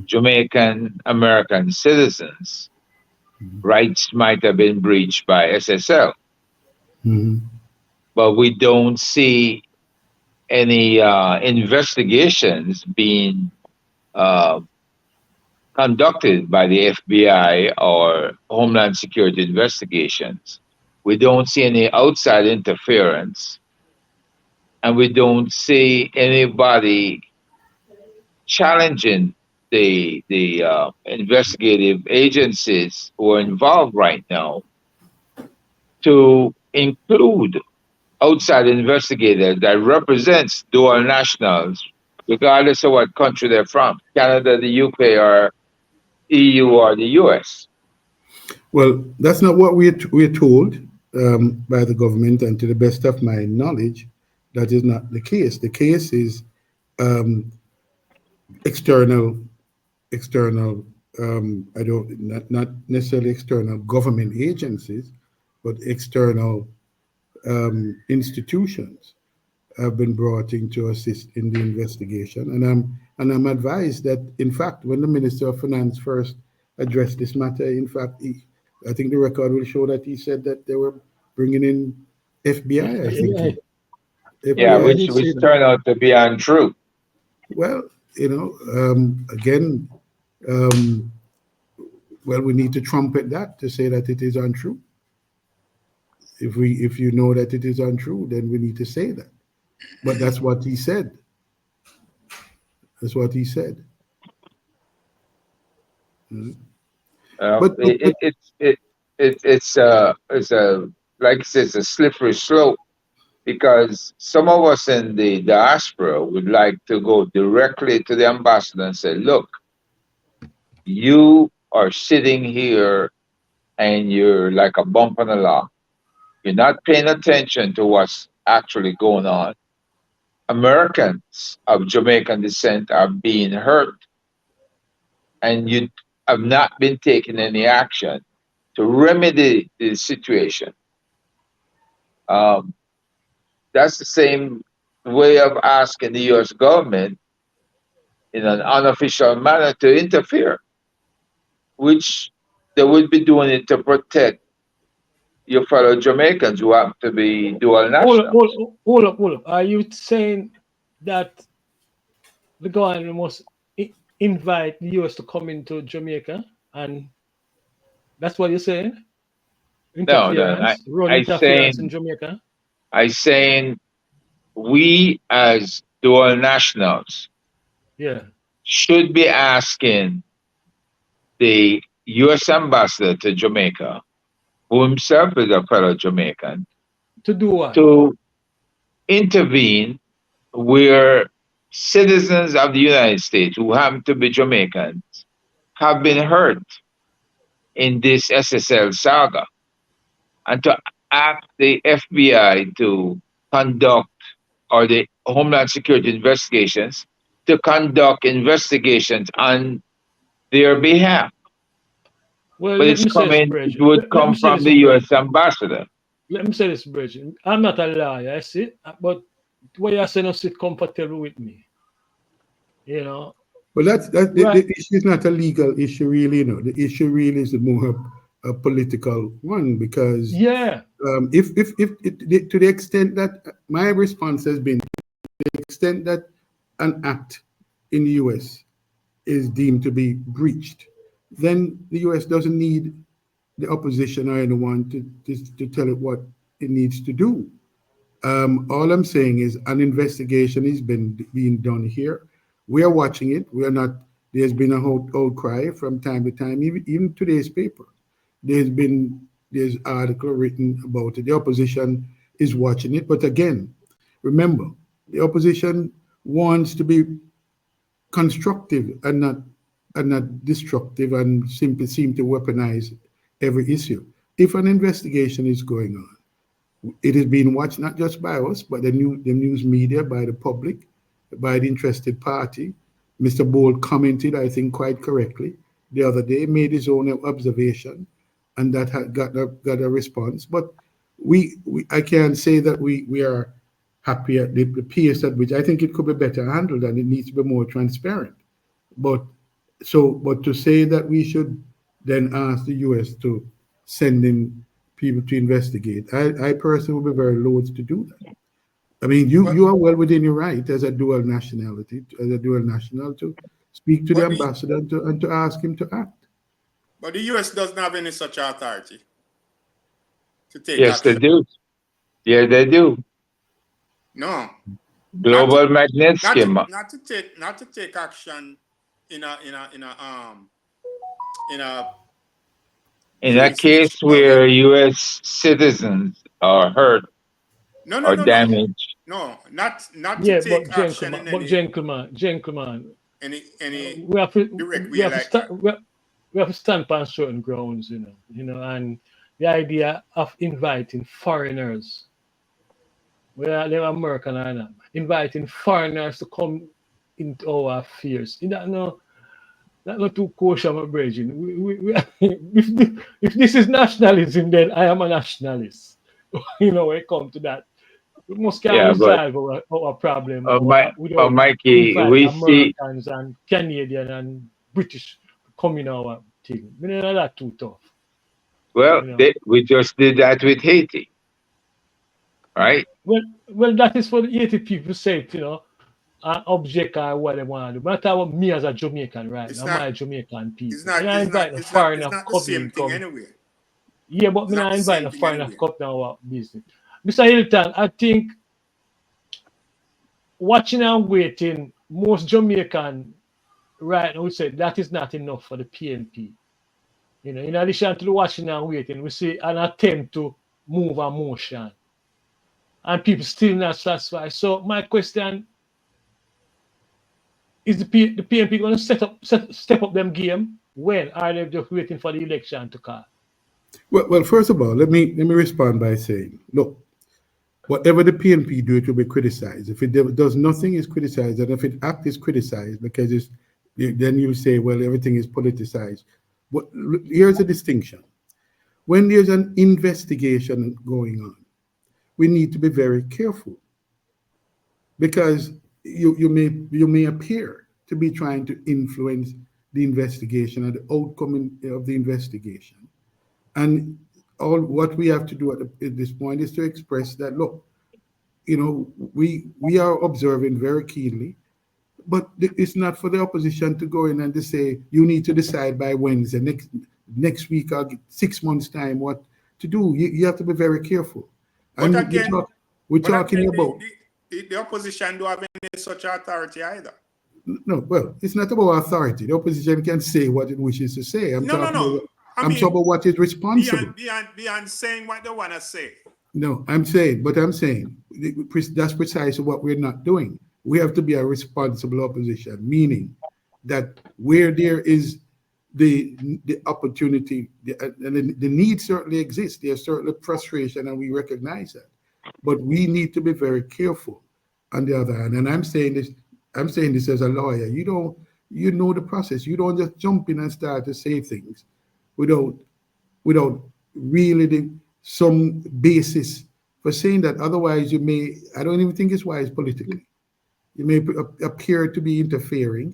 Jamaican American citizens, rights might have been breached by SSL, Mhm. but we don't see any investigations being uh, conducted by the FBI or Homeland Security investigations. We don't see any outside interference, and we don't see anybody challenging the investigative agencies who are involved right now to include outside investigators that represents dual nationals, regardless of what country they're from, Canada, the UK, or EU, or the US. Well, that's not what we're told by the government, and to the best of my knowledge, that is not the case. The case is um, external, external. I don't not necessarily external government agencies, but external institutions have been brought in to assist in the investigation. And I'm advised that, in fact, when the Minister of Finance first addressed this matter, in fact, I think the record will show that he said that they were bringing in FBI. I think FBI. Yeah, Yeah, he FBI. which did say which that. turned out to be untrue. Well, again, um, well, we need to trumpet that to say that it is untrue. If you know that it is untrue, then we need to say that. But that's what he said. That's what he said. Mhm. But, but, but It's a, like I said, it's a slippery slope, because some of us in the diaspora would like to go directly to the ambassador and say, look, you are sitting here and you're like a bump on the log. You're not paying attention to what's actually going on. Americans of Jamaican descent are being hurt, and you have not been taking any action to remedy the situation. Um, that's the same way of asking the US government in an unofficial manner to interfere, which they would be doing it to protect your fellow Jamaicans who happen to be dual Hold up, nationals. hold up. Are you saying that the government must invite the US to come into Jamaica, and that's what you're saying? No, no, Run I interference saying in Jamaica? I saying we as dual nationals Yeah. should be asking the U.S. ambassador to Jamaica, who himself is a fellow Jamaican, To do what? to intervene where citizens of the United States who happen to be Jamaicans have been hurt in this SSL saga, and to ask the FBI to conduct, or the Homeland Security investigations, to conduct investigations on their behalf. Well, But let it's me say this, coming, it Bridget. would Let me come say from this, the Bridget. US ambassador. Let me say this, Bridget. I'm not a lawyer, I see, but what you're saying is sit comfortable with me. You know, Well, the right? issue is not a legal issue, really. The issue really is more a political one, because Yeah. if to the extent that my response has been, to the extent that an act in the US is deemed to be breached, then the US doesn't need the opposition or anyone to tell it what it needs to do. All I'm saying is an investigation is being done here. We are watching it. We are not. There's been a whole outcry from time to time. Even today's paper, there's article written about it. The opposition is watching it, but again, remember, the opposition wants to be constructive and not destructive, and simply seem to weaponize every issue. If an investigation is going on, it is being watched not just by us, but the news media, by the public, by the interested party. Mr. Bold commented, I think quite correctly, the other day, made his own observation, and that had got a response. But I can't say that we are happy at the pace at which. I think it could be better handled, and it needs to be more transparent. But but to say that we should then ask the US to send in people to investigate, I personally would be very loath to do that. I mean, But you are well within your right as a dual nationality, as a dual national, to speak to the but ambassador and to ask him to act. the US doesn't have any such authority to take Yes, they action. do. Yeah, they do. No, not to Global Magnitsky. not to take action in a In a case jurisdiction of where U.S. citizens are hurt no no or no no damaged, no not to Yeah, take action in gentlemen, any we have to direct we way have to like that. start we have to stand on certain grounds, and the idea of inviting foreigners, whether they're American or not, inviting foreigners to come into our affairs. That's not too kosher, my brethren. If this is nationalism, then I am a nationalist. When it comes to that, we must can yeah, but resolve our problem but without Mikey, invite we see. Americans and Canadian and British coming our thing. We know that too tough. Well, You know. we just did that with Haiti, right? Well, that is for the 80 people say, object or what they want to do. But I'm talking about me as a Jamaican, right? It's I'm not my Jamaican it's people. not And I it's not invite a it's not it's foreigner not the come same in, thing come. anyway. Yeah, but It's me not not the invite same a thing foreigner anyway. come down our business. Mr. Hylton, I think watching and waiting, most Jamaican right now we say that is not enough for the PNP. In addition to the watching and waiting, we see an attempt to move a motion, and people still not satisfied. So my question is: the PNP going to step up them game? When are they just waiting for the election to call? Well, first of all, let me respond by saying, look, whatever the PNP do, it will be criticized. If it does nothing, is criticized, and if it act is criticized, because then you say, well, everything is politicized. But here's a distinction: when there's an investigation going on, we need to be very careful, because you may appear to be trying to influence the investigation and the outcome of the investigation. And all what we have to do at this point is to express that, look, we are observing very keenly, but it's not for the opposition to go in and to say you need to decide by Wednesday next week or 6 months time what to do. You have to be very careful. But And again, we're talking about. the opposition don't have any such authority either. No, well, it's not about authority. The opposition can say what it wishes to say. No. I'm talking about what is responsible. Beyond saying what they want to say. No, I'm saying that's precisely what we're not doing. We have to be a responsible opposition, meaning that where there is the opportunity, the need certainly exists. There's certainly frustration, and we recognize that. But we need to be very careful. On the other hand, and I'm saying this as a lawyer. You know the process. You don't just jump in and start to say things without really some basis for saying that. Otherwise, I don't even think it's wise politically. You may appear to be interfering,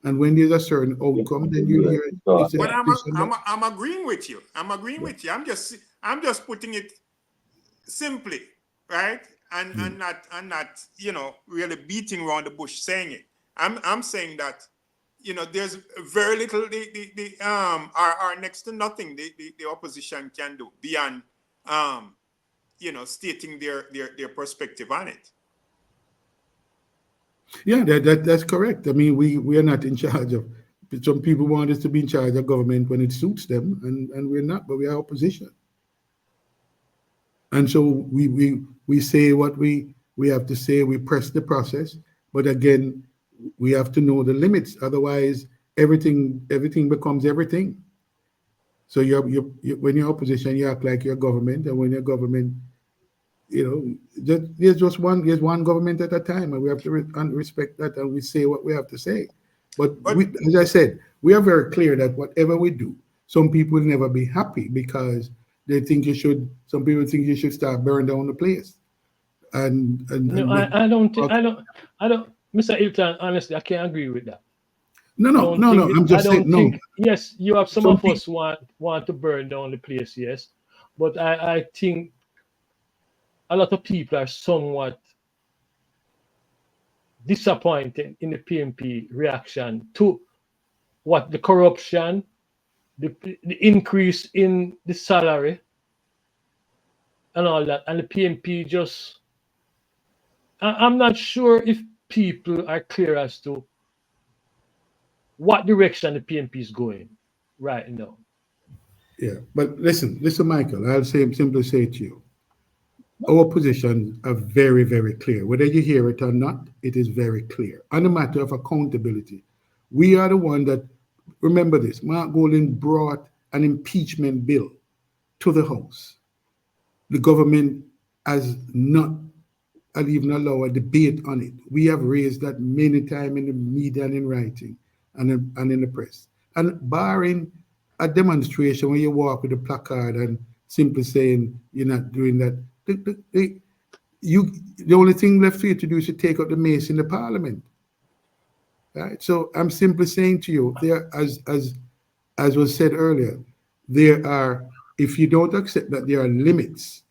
and when there's a certain outcome, then you hear. But I'm agreeing with you. I'm just putting it simply, right? And not really beating around the bush saying it. I'm saying that there's very little or next to nothing the opposition can do beyond stating their perspective on it. Yeah, that's correct. I mean, we are not in charge of. Some people want us to be in charge of government when it suits them, and we're not. But we are opposition, and so we say what we have to say. We press the process, but again, we have to know the limits. Otherwise, everything becomes everything. So when you're opposition, you act like you're government, and when you're government, there's one government at a time, and we have to respect that, and we say what we have to say. But as I said, we are very clear that whatever we do, some people will never be happy because they think some people think you should start burning down the place. No, I don't, Mr. Hylton, honestly, I can't agree with that. No. I'm just saying no. Yes, you have some of us want to burn down the place, yes, but I think a lot of people are somewhat disappointed in the PNP reaction to what the corruption, the increase in the salary, and all that, and the PNP just. I'm not sure if people are clear as to what direction the PNP is going right now. Yeah, but listen, Michael. I'll simply say to you, our positions are very, very clear. Whether you hear it or not, it is very clear. On the matter of accountability, we are the one that, remember this, Mark Golding brought an impeachment bill to the House. The government has not even allowed a debate on it. We have raised that many times in the media and in writing and in the press. And barring a demonstration where you walk with a placard and simply saying you're not doing that, the only thing left for you to do is to take out the mace in the parliament. Right? So I'm simply saying to you, there, as was said earlier, if you don't accept that there are limits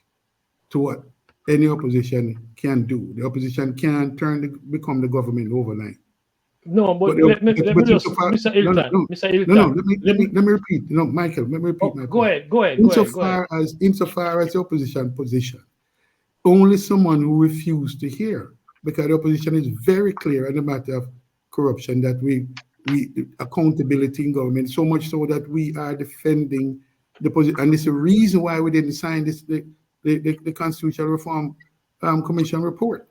to what any opposition can do, the opposition can become the government overnight. No, but let me just, Mr. Hylton. Let me repeat. Michael, let me repeat my point. Go ahead. Insofar as the opposition position, only someone who refused to hear, because the opposition is very clear on the matter of corruption, that we accountability in government, so much so that we are defending the position, and it's the reason why we didn't sign the Constitutional Reform Commission report.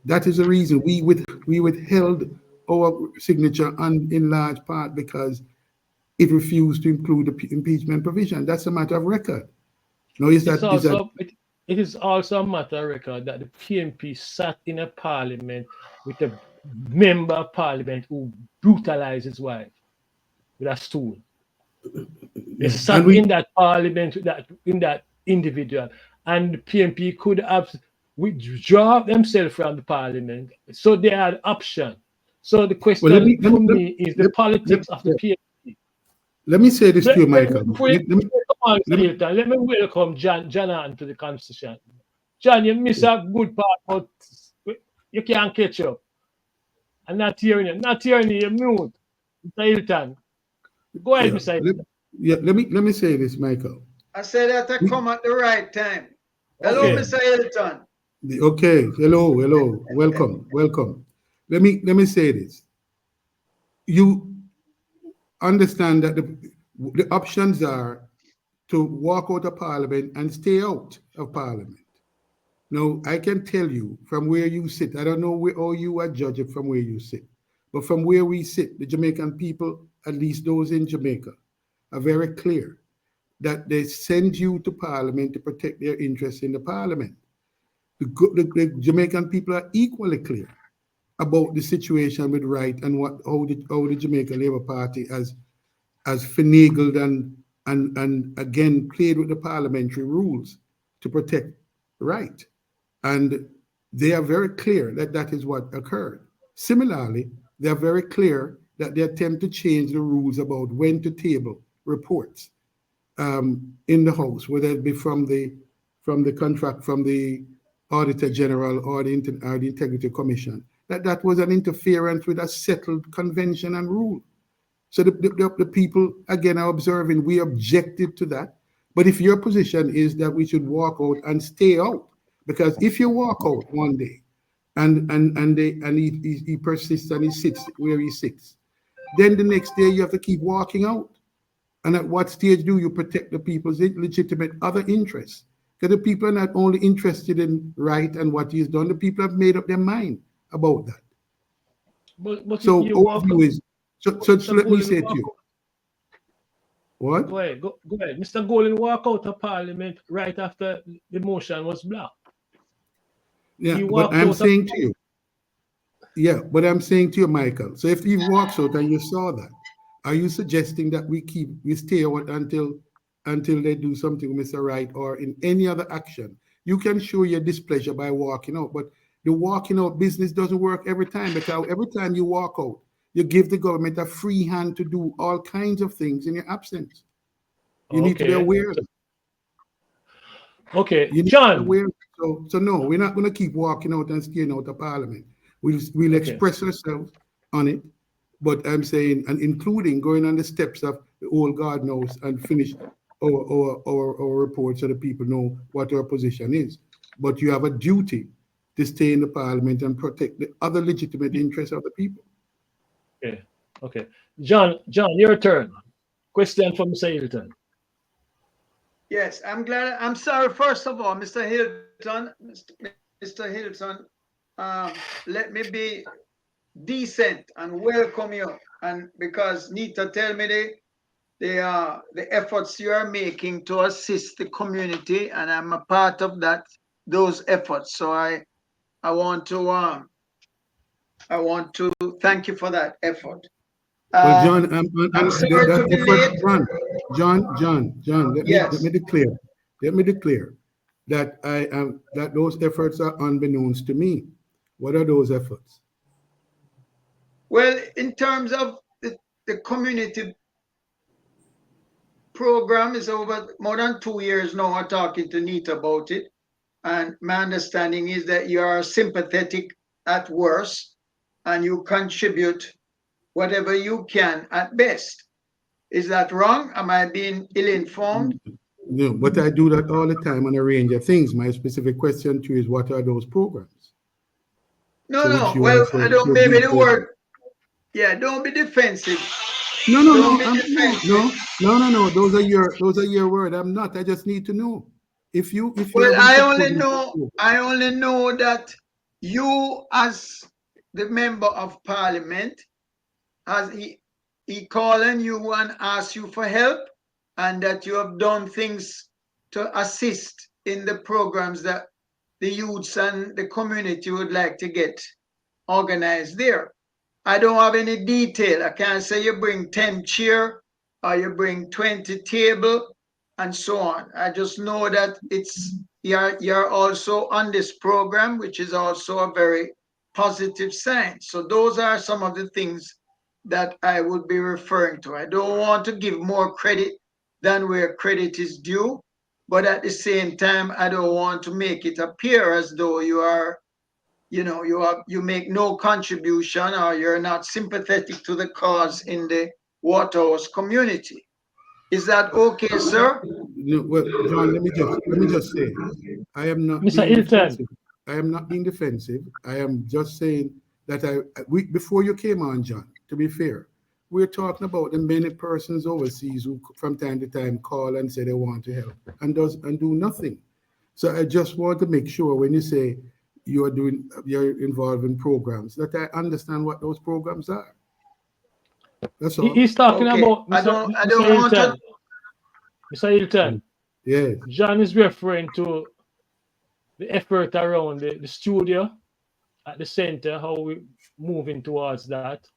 That is the reason we withheld our signature in large part because it refused to include the impeachment provision. That's a matter of record. Now, it is also a matter of record that the PNP sat in a parliament with a member of parliament who brutalized his wife with a stool. They sat in that parliament in that individual, and the PNP could have withdraw themselves from the parliament, so they had option. So the question for me is the politics of the PNP. Let me say this to you, Michael. Let me welcome John to the conversation. John, you miss a good part, but you can't catch up. I'm not hearing you. You're mute. Mr. Hylton. Go ahead, Mr. Hylton. Let me say this, Michael. I said that I come at the right time. Hello, Mr. Hylton. Okay. Hello. Welcome. Let me say this. you understand that the options are to walk out of Parliament and stay out of Parliament. Now, I can tell you from where you sit, I don't know how you are judging from where you sit, but from where we sit, the Jamaican people, at least those in Jamaica, are very clear that they send you to Parliament to protect their interests in the Parliament. The Jamaican people are equally clear about the situation with Wright and how the Jamaica Labour Party has finagled and again played with the parliamentary rules to protect Wright. And they are very clear that that is what occurred. Similarly, they are very clear that they attempt to change the rules about when to table reports in the House, whether it be from the contract from the Auditor General or the Integrity Commission. That was an interference with a settled convention and rule. So the people, again, are observing, we objected to that. But if your position is that we should walk out and stay out, because if you walk out one day and he persists and he sits where he sits, then the next day you have to keep walking out. And at what stage do you protect the people's legitimate other interests? Because the people are not only interested in Wright and what he's done, the people have made up their mind about that. But So you our view is, so let me say to you. What? Go ahead. Mr. Golden walked out of Parliament right after the motion was blocked. Yeah, but I'm saying to you. Yeah, but I'm saying to you, Michael. So if he walks out and you saw that, are you suggesting that we stay out until they do something with Mr. Wright or in any other action? You can show your displeasure by walking out, but the walking out business doesn't work every time, because every time you walk out, you give the government a free hand to do all kinds of things in your absence. You need to be aware of that. Okay, John. So no, we're not going to keep walking out and staying out of Parliament. We'll express ourselves on it, but I'm saying, and including going on the steps of the old God knows and finish our report so that people know what our position is. But you have a duty to stay in the Parliament and protect the other legitimate interests of the people. Okay. John, your turn. Question from Mr. Hylton. Yes, I'm glad. I'm sorry, first of all, Mr. Hylton. Mr. Hylton, let me be decent and welcome you. And because Nita tell me the efforts you are making to assist the community, and I'm a part of those efforts. So I want to thank you for that effort. Well, John, I'm sorry to be late. John, let me declare that that those efforts are unbeknownst to me. What are those efforts? Well, in terms of the community program is over more than 2 years now. I'm talking to Nita about it. And my understanding is that you are sympathetic at worst and you contribute whatever you can at best. Is that wrong? Am I being ill-informed? No, but I do that all the time on a range of things. My specific question to you is, what are those programs? No. Well, I don't, maybe the word. Yeah, don't be defensive. No. Those are your word. I'm not. I just need to know. If you. Well, I only know that you, as the member of Parliament, as he calling you and ask you for help, and that you have done things to assist in the programs that the youths and the community would like to get organized there. I don't have any detail. I can't say you bring 10 chair or you bring 20 table and so on. I just know that you're also on this program, which is also a very positive sign. So those are some of the things that I would be referring to. I don't want to give more credit than where credit is due, but at the same time, I don't want to make it appear as though you are, you make no contribution or you're not sympathetic to the cause in the Waterhouse community. Is that okay, sir? No, well, John, let me just say, I am not Mr. being Hylton. defensive. I am not being defensive. I am just saying that before you came on, John, to be fair, we're talking about the many persons overseas who from time to time call and say they want to help and do nothing. So I just want to make sure when you say you're involved in programs, that I understand what those programs are. That's all. He's talking Okay. about I Mr. don't want to. Hylton. Mr. Hylton, Yes. John is referring to the effort around the studio at the center, how we moving towards that,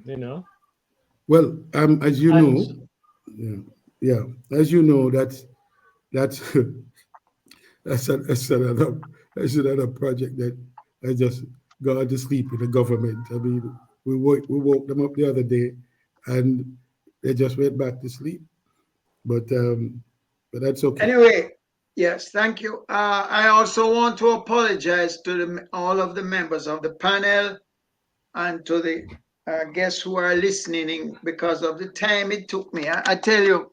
you know. Well, as you And know, yeah, yeah, as you know, that's that's another project that I just got to sleep in the government. I mean, we woke them up the other day, and they just went back to sleep. But that's okay. Anyway, yes, thank you. I also want to apologize to all of the members of the panel and to the guests who are listening because of the time it took me. I tell you,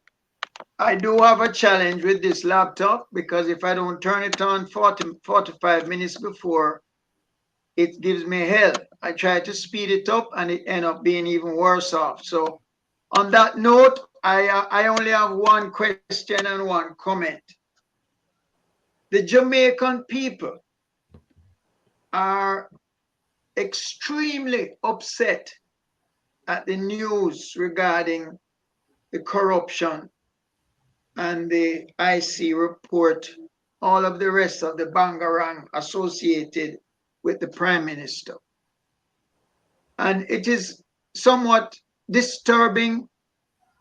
I do have a challenge with this laptop because if I don't turn it on 45 minutes before, it gives me hell. I try to speed it up and it end up being even worse off. So on that note, I only have one question and one comment. The Jamaican people are extremely upset at the news regarding the corruption and the IC report, all of the rest of the bangarang associated with the Prime Minister. And it is somewhat disturbing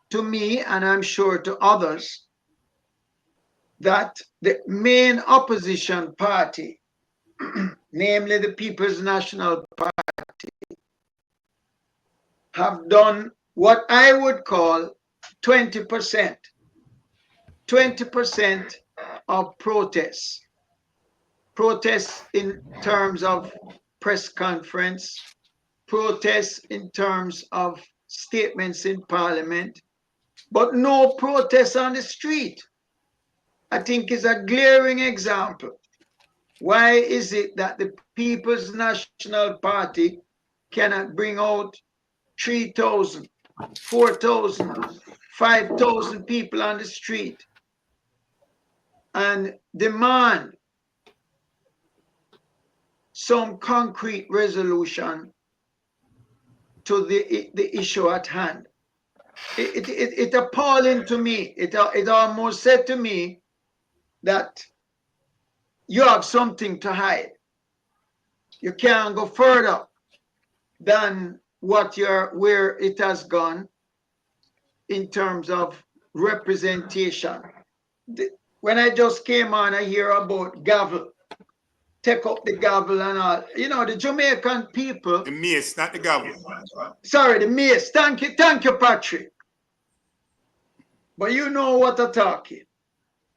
to me, and I'm sure to others, that the main opposition party, namely the People's National Party, have done what I would call 20% of protests. Protests in terms of press conference, protests in terms of statements in Parliament, but no protests on the street. I think is a glaring example. Why is it that the People's National Party cannot bring out 3,000, 4,000, 5,000 people on the street and demand some concrete resolution to the issue at hand? It's appalling to me. It almost said to me that you have something to hide. You can't go further than where it has gone in terms of representation. When I just came on, I hear about gavel. Take up the gavel and all. You know, the Jamaican people. The mace, not the gavel. Sorry, the mace. Thank you, Patrick. But you know what I'm talking.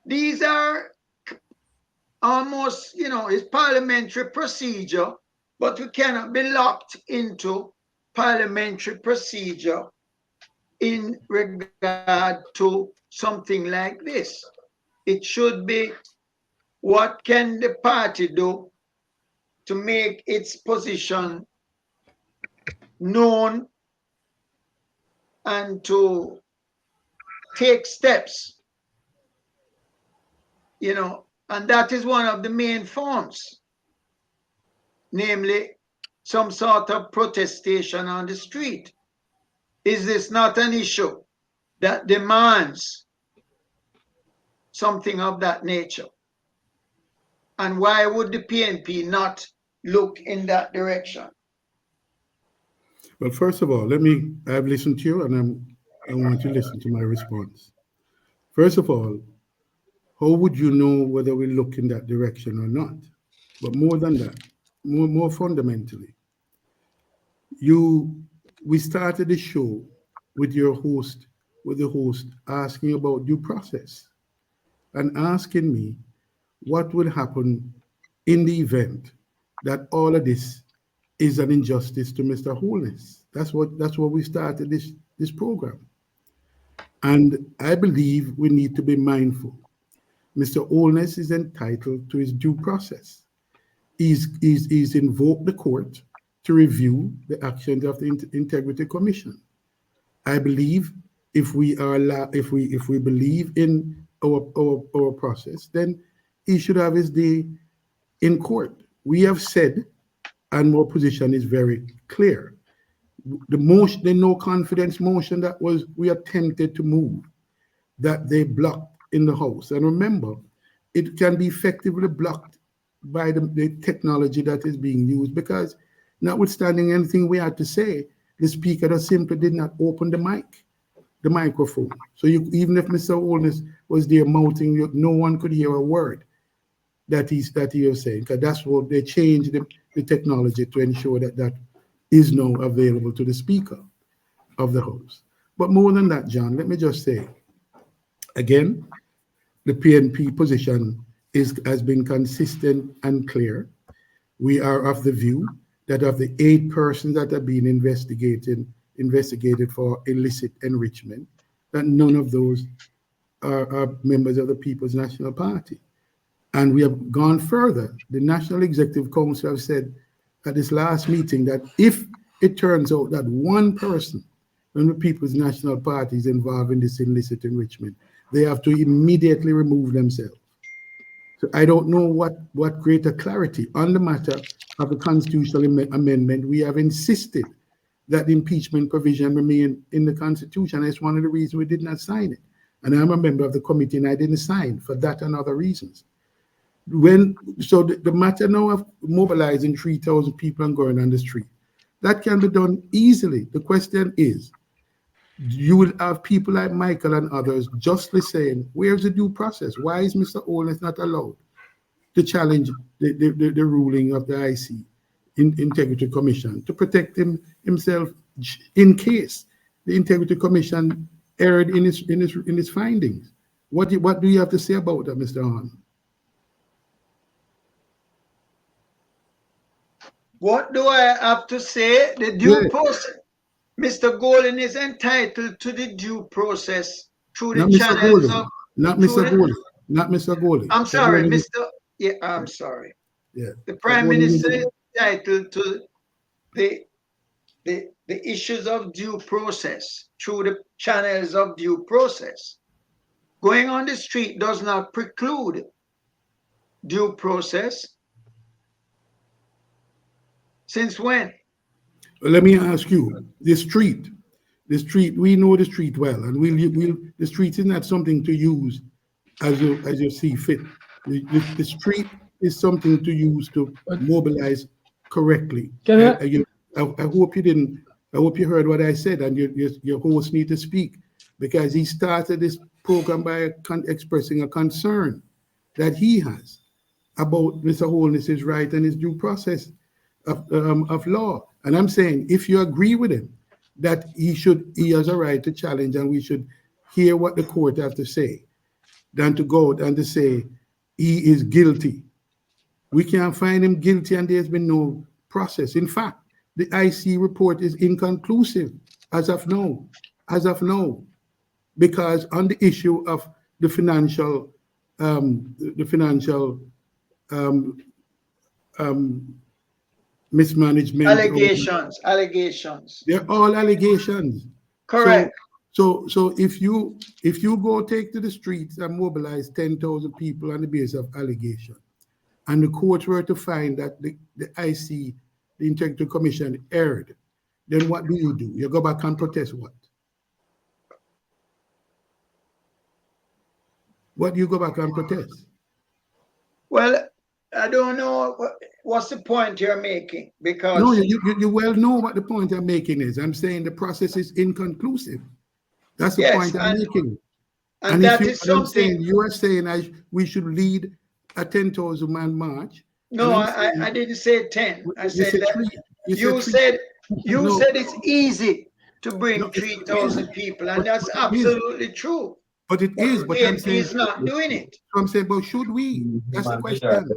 These are almost, it's parliamentary procedure, but we cannot be locked into parliamentary procedure in regard to something like this. It should be, what can the party do to make its position known and to take steps, and that is one of the main forms, namely some sort of protestation on the street. Is this not an issue that demands something of that nature? And why would the PNP not look in that direction? Well, first of all, I've listened to you and I want you to listen to my response. First of all, how would you know whether we look in that direction or not? But more than that, more fundamentally, we started the show with the host asking about due process and asking me what would happen in the event that all of this is an injustice to Mr. Holness. That's what we started this program. And I believe we need to be mindful. Mr. Holness is entitled to his due process. He's invoked the court to review the actions of the Integrity Commission. I believe if we believe in our process, then he should have his day in court. We have said, and our position is very clear. The no confidence motion that we attempted to move, that they blocked in the House. And remember, it can be effectively blocked by the technology that is being used, because notwithstanding anything we had to say, the speaker just simply did not open the microphone. So even if Mr. Holness was there mouthing, no one could hear a word that he was saying, because that's what they changed the technology to ensure that is now available to the Speaker of the House. But more than that, John, let me just say, again, the PNP position has been consistent and clear. We are of the view that of the 8 persons that have been investigated for illicit enrichment, that none of those are members of the People's National Party. And we have gone further. The National Executive Council have said at this last meeting that if it turns out that one person from the People's National Party is involved in this illicit enrichment, they have to immediately remove themselves. So I don't know what greater clarity on the matter of the constitutional amendment. We have insisted that the impeachment provision remain in the Constitution. It's one of the reasons we did not sign it. And I'm a member of the committee and I didn't sign for that and other reasons. The matter now of mobilizing 3,000 people and going on the street, that can be done easily. The question is, you will have people like Michael and others justly saying, where's the due process? Why is Mr. Holness not allowed to challenge the ruling of the IC Integrity Commission to protect himself in case the Integrity Commission erred in its findings? What do you have to say about that, Mr. Hahn? What do I have to say? The due process. Mr. Golden is entitled to the due process through the channels of... Not Mr. Golden. I'm sorry, Mr. Yeah, I'm sorry. Yeah. The Prime Minister is entitled to the issues of due process through the channels of due process. Going on the street does not preclude due process. Since when? Well, let me ask you, the street, we know the street well, and the street is not something to use as you see fit. The street is something to use to mobilize correctly. I hope you heard what I said, and your host need to speak, because he started this program by expressing a concern that he has about Mr. Holness's right and his due process of law. And I'm saying, if you agree with him that he has a right to challenge, and we should hear what the court have to say, than to go and to say he is guilty. We can't find him guilty and there's been no process. In fact, the IC report is inconclusive as of now, because on the issue of the financial mismanagement. Allegations. They're all allegations. Correct. So if you go take to the streets and mobilize 10,000 people on the basis of allegation, and the court were to find that the IC, the Integrity Commission, erred, then what do? You go back and protest what? What do you go back and protest? Well, I don't know what's the point you're making, because... No, you well know what the point I'm making is. I'm saying the process is inconclusive. That's the point I'm making. And that is something... You are saying we should lead a 10,000-man march. No, I didn't say 10. I said that you said it's easy to bring 3,000 people, and that's absolutely true. But it is. But I'm saying he's not doing it. I'm saying, but should we? That's the question.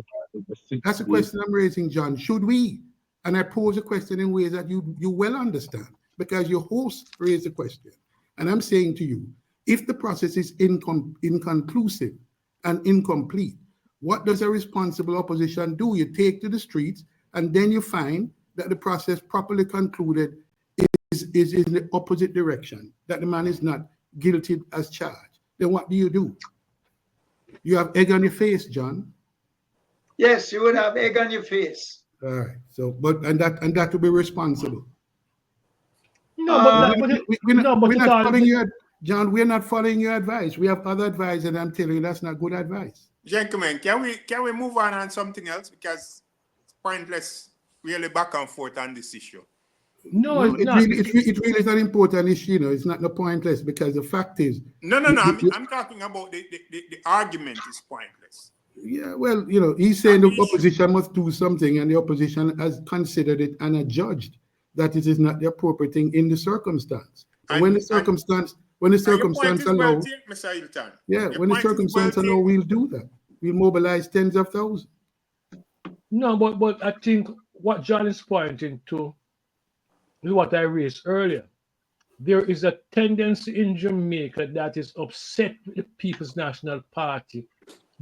That's the question I'm raising, John. Should we? And I pose a question in ways that you well understand, because your host raised the question. And I'm saying to you, if the process is inconclusive and incomplete, what does a responsible opposition do? You take to the streets, and then you find that the process properly concluded is in the opposite direction, that the man is not guilty as charged, then what do? You have egg on your face, John. Yes, you would have egg on your face. All right. So, and that will be responsible. No, we're not following your, John. We're not following your advice. We have other advice, and I'm telling you that's not good advice. Gentlemen, can we move on something else, because it's pointless really back and forth on this issue. No, it's not. It really is an important issue, It's not no pointless, because the fact is. No. I'm talking about the argument is pointless. Yeah, well, he's saying the opposition must do something, and the opposition has considered it and adjudged that it is not the appropriate thing in the circumstance. And when the circumstance allows, Mr. Hylton. Yeah, when the circumstance allows, we'll do that. We'll mobilize tens of thousands. No, but I think what John is pointing to is what I raised earlier. There is a tendency in Jamaica that is upset with the People's National Party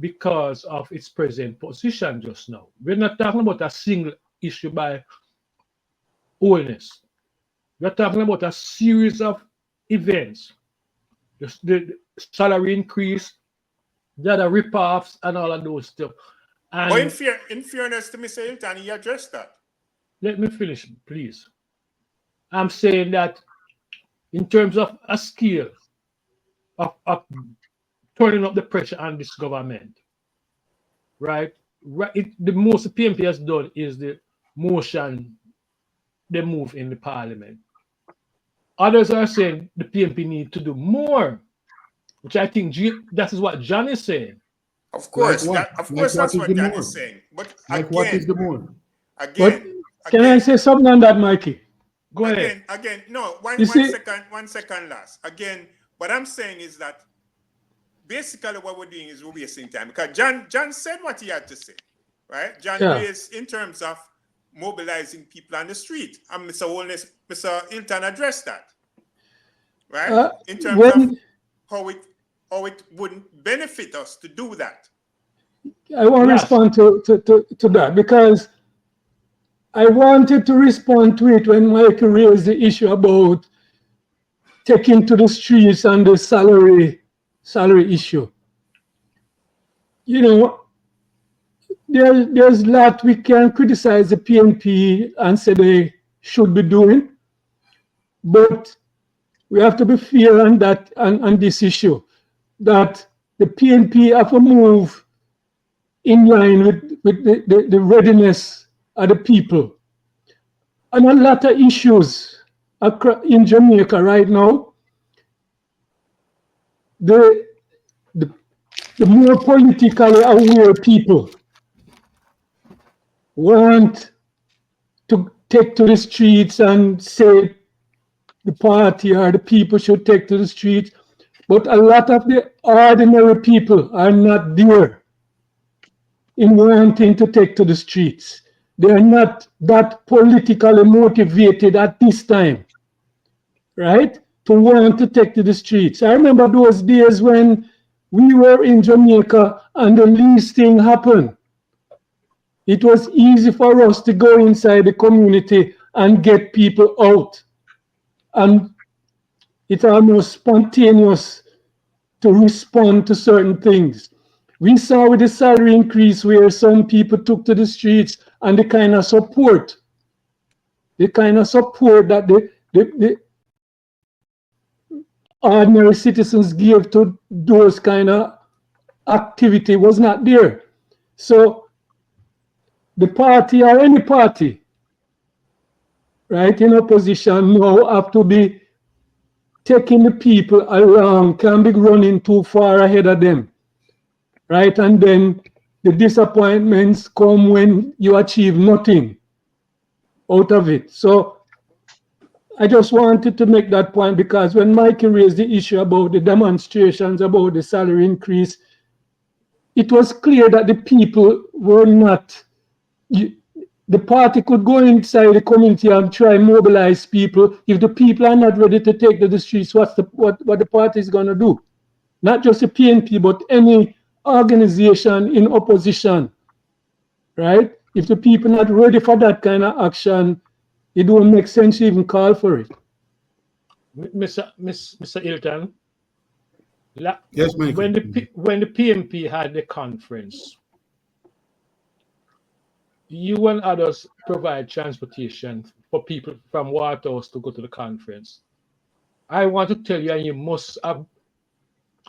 because of its present position just now. We're not talking about a single issue by Holness. We're talking about a series of events. The salary increase, the other rip-offs, and all of those stuff. And but in fairness to Mr. Hylton, he addressed that. Let me finish, please. I'm saying that in terms of a scale of turning up the pressure on this government, right? The most the PNP has done is the motion they move in the parliament. Others are saying the PNP need to do more, which I think that is what John is saying. Of course, that's what John is saying. But again, what is the more? Can I say something on that, Mikey? Go ahead. Again, no, one second last. Again, what I'm saying is that basically what we're doing is we're wasting time, because John said what he had to say, right? John raised in terms of mobilizing people on the street, and Mr. Hylton addressed that, right? In terms of how it wouldn't benefit us to do that. I want to respond to that, because I wanted to respond to it when Michael raised the issue about taking to the streets and the salary issue. There's a lot we can criticize the PNP and say they should be doing, but we have to be fair on that, on this issue, that the PNP have to move in line with the readiness of the people. And a lot of issues in Jamaica right now, the more politically aware people want to take to the streets and say the party or the people should take to the streets, but a lot of the ordinary people are not there in wanting to take to the streets. They are not that politically motivated at this time, right, to want to take to the streets. I remember those days when we were in Jamaica and the least thing happened. It was easy for us to go inside the community and get people out. And it's almost spontaneous to respond to certain things. We saw with the salary increase where some people took to the streets, and the kind of support that the ordinary citizens gave to those kind of activity was not there. So the party or any party, right, in opposition now have to be taking the people along, can't be running too far ahead of them, right? And then the disappointments come when you achieve nothing out of it. So I just wanted to make that point, because when Mikey raised the issue about the demonstrations, about the salary increase, it was clear that the people were not, the party could go inside the community and try and mobilize people. If the people are not ready to take to the streets, what the party is going to do? Not just the PNP, but any organization in opposition, right? if the people not ready for that kind of action, it don't make sense to even call for it. Mr. Hylton, Yes, Michael. when the PMP had the conference, you and others provide transportation for people from Waterhouse to go to the conference. I want to tell you, and you must have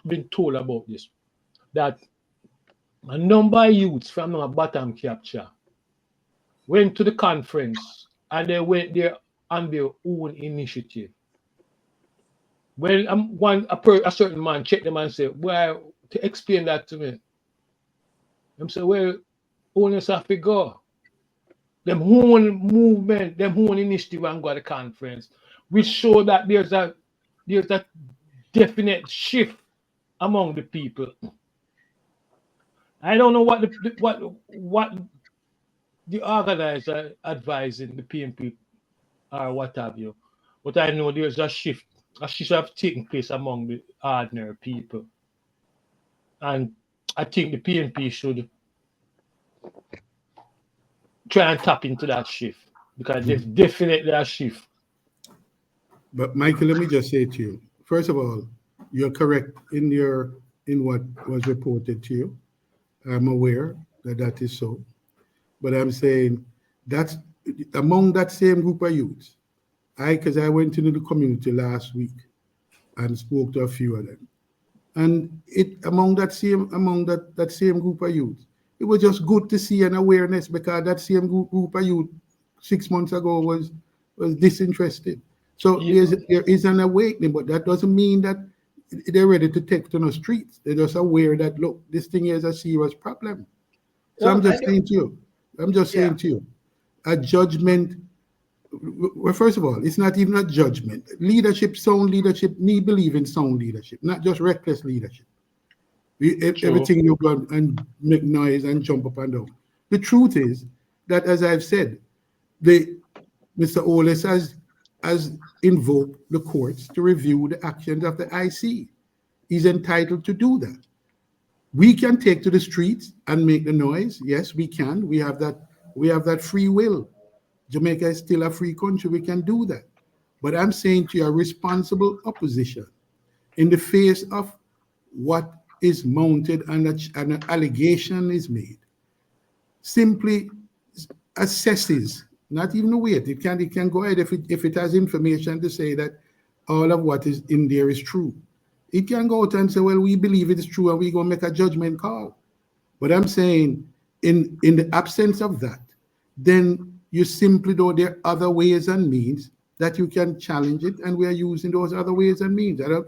been told about this, that a number of youths from our bottom capture went to the conference and they went there on their own initiative. When a certain man checked them and said, well, to explain that to me, them say, well, owners have to go. Them own movement, them own initiative and go to the conference, which show that there's a definite shift among the people. I don't know what the organizer advising the PMP or what have you, but I know there's a shift have taken place among the ordinary people, and I think the PMP should try and tap into that shift, because there's definitely a shift. But Michael, let me just say to you, first of all, you're correct in what was reported to you. I'm aware that is so. But I'm saying that's among that same group of youths. Because I went into the community last week and spoke to a few of them. And among that same group of youth, it was just good to see an awareness, because that same group of youth 6 months ago was disinterested. So there is an awakening, but that doesn't mean that they're ready to take to the streets. They're just aware that, look, this thing is a serious problem. So I'm just saying to you, a judgment. Well, first of all, it's not even a judgment. Leadership, sound leadership, me believe in sound leadership, not just reckless leadership. Everything you go and make noise and jump up and down. The truth is that, as I've said, Mr. Oles has invoked the courts to review the actions of the IC. He's entitled to do that. We can take to the streets and make the noise. Yes, we can. We have that free will. Jamaica is still a free country. We can do that. But I'm saying to you, a responsible opposition in the face of what is mounted and an allegation is made, simply assesses, not even wait. It can go ahead if it has information to say that all of what is in there is true. It can go out and say, well, we believe it is true and we're going to make a judgment call. But I'm saying in the absence of that, then you simply know there are other ways and means that you can challenge it, and we are using those other ways and means. The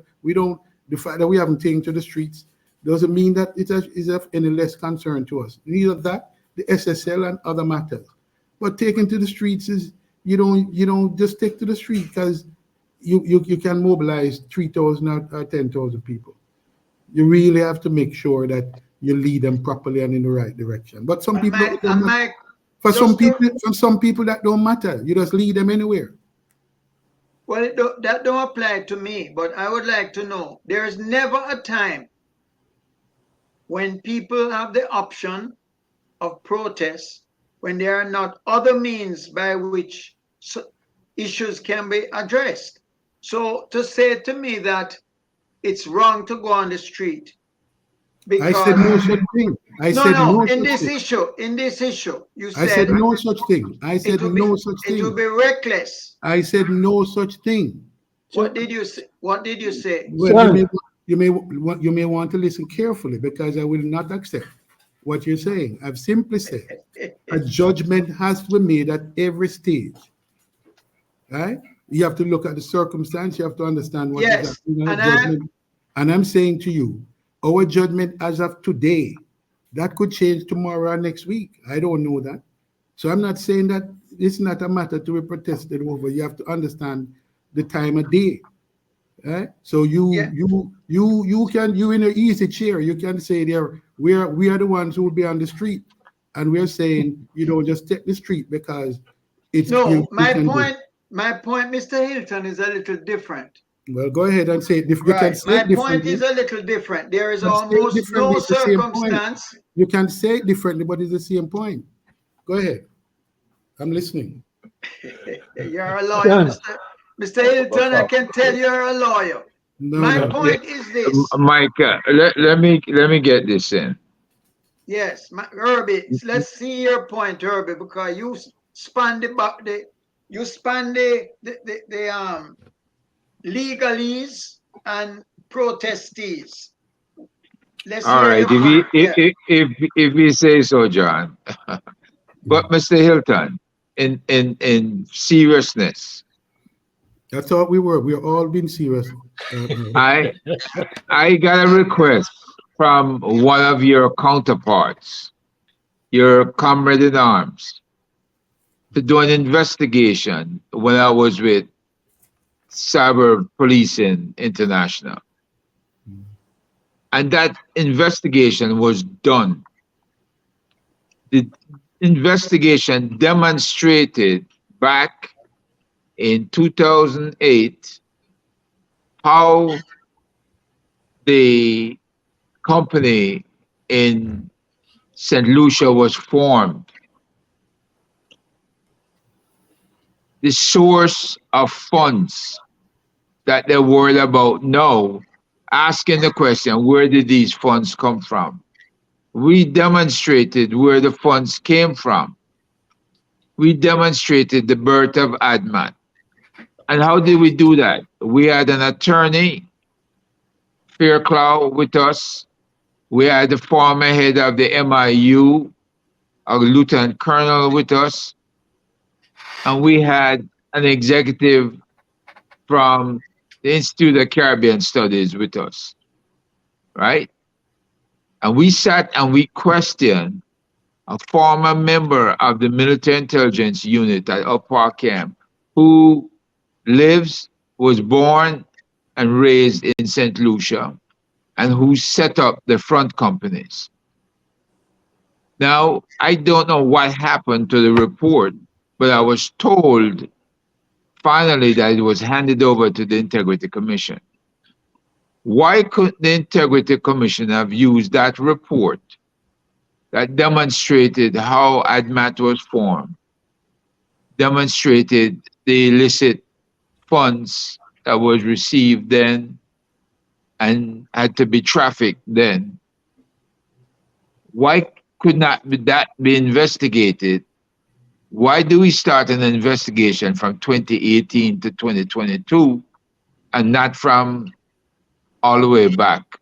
fact that we haven't taken to the streets doesn't mean that it is of any less concern to us. Neither that, the SSL and other matters. But taking to the streets is, you don't just take to the street because you can mobilize 3,000 or 10,000 people. You really have to make sure that you lead them properly and in the right direction. But some people, for some people that don't matter. You just lead them anywhere. Well, that don't apply to me, but I would like to know, there is never a time when people have the option of protest when there are not other means by which issues can be addressed. So to say to me that it's wrong to go on the street, because I said no such thing. In this issue, you said I said no such thing. I said no such thing. It would be reckless. I said no such thing. What did you say? What did you say? Well, you may want to listen carefully, because I will not accept what you're saying. I've simply said a judgment has to be made at every stage. Right? You have to look at the circumstance. You have to understand what is happening in the judgment. And I'm saying to you, our judgment as of today, that could change tomorrow or next week. I don't know that. So I'm not saying that it's not a matter to be protested over. You have to understand the time of day. Right? So you in an easy chair, you can say there we are the ones who will be on the street, and we're saying you don't just take the street because it's my point, Mr. Hylton, is a little different. Well, go ahead and say it. My point is a little different. There is almost no circumstance. You can say it differently, but it's the same point. Go ahead. I'm listening. You're a lawyer, John, Mr. Hylton. I can tell you're a lawyer. No, My no. point is this. Mike, let me get this in. Yes, Herbie, let's see your point, Herbie, because you span the legalese and protestees. Let's All hear right, your point. Yeah. if you say so, John. But Mr. Hilton, in seriousness, I thought we were. We're all being serious. I I got a request from one of your counterparts, your comrade in arms, to do an investigation when I was with Cyber Policing International. And that investigation was done. The investigation demonstrated back in 2008 how the company in St. Lucia was formed. The source of funds that they're worried about now, asking the question, where did these funds come from? We demonstrated where the funds came from. We demonstrated the birth of ADMAT. And how did we do that? We had an attorney, Fairclough, with us. We had the former head of the MIU, a lieutenant colonel, with us. And we had an executive from the Institute of Caribbean Studies with us, right? And we sat and we questioned a former member of the military intelligence unit at Upper Camp who was born and raised in St. Lucia, and who set up the front companies. Now, I don't know what happened to the report, but I was told finally that it was handed over to the Integrity Commission. Why couldn't the Integrity Commission have used that report that demonstrated how ADMAT was formed, demonstrated the illicit funds that was received then and had to be trafficked then? Why could not that be investigated? Why do we start an investigation from 2018 to 2022 and not from all the way back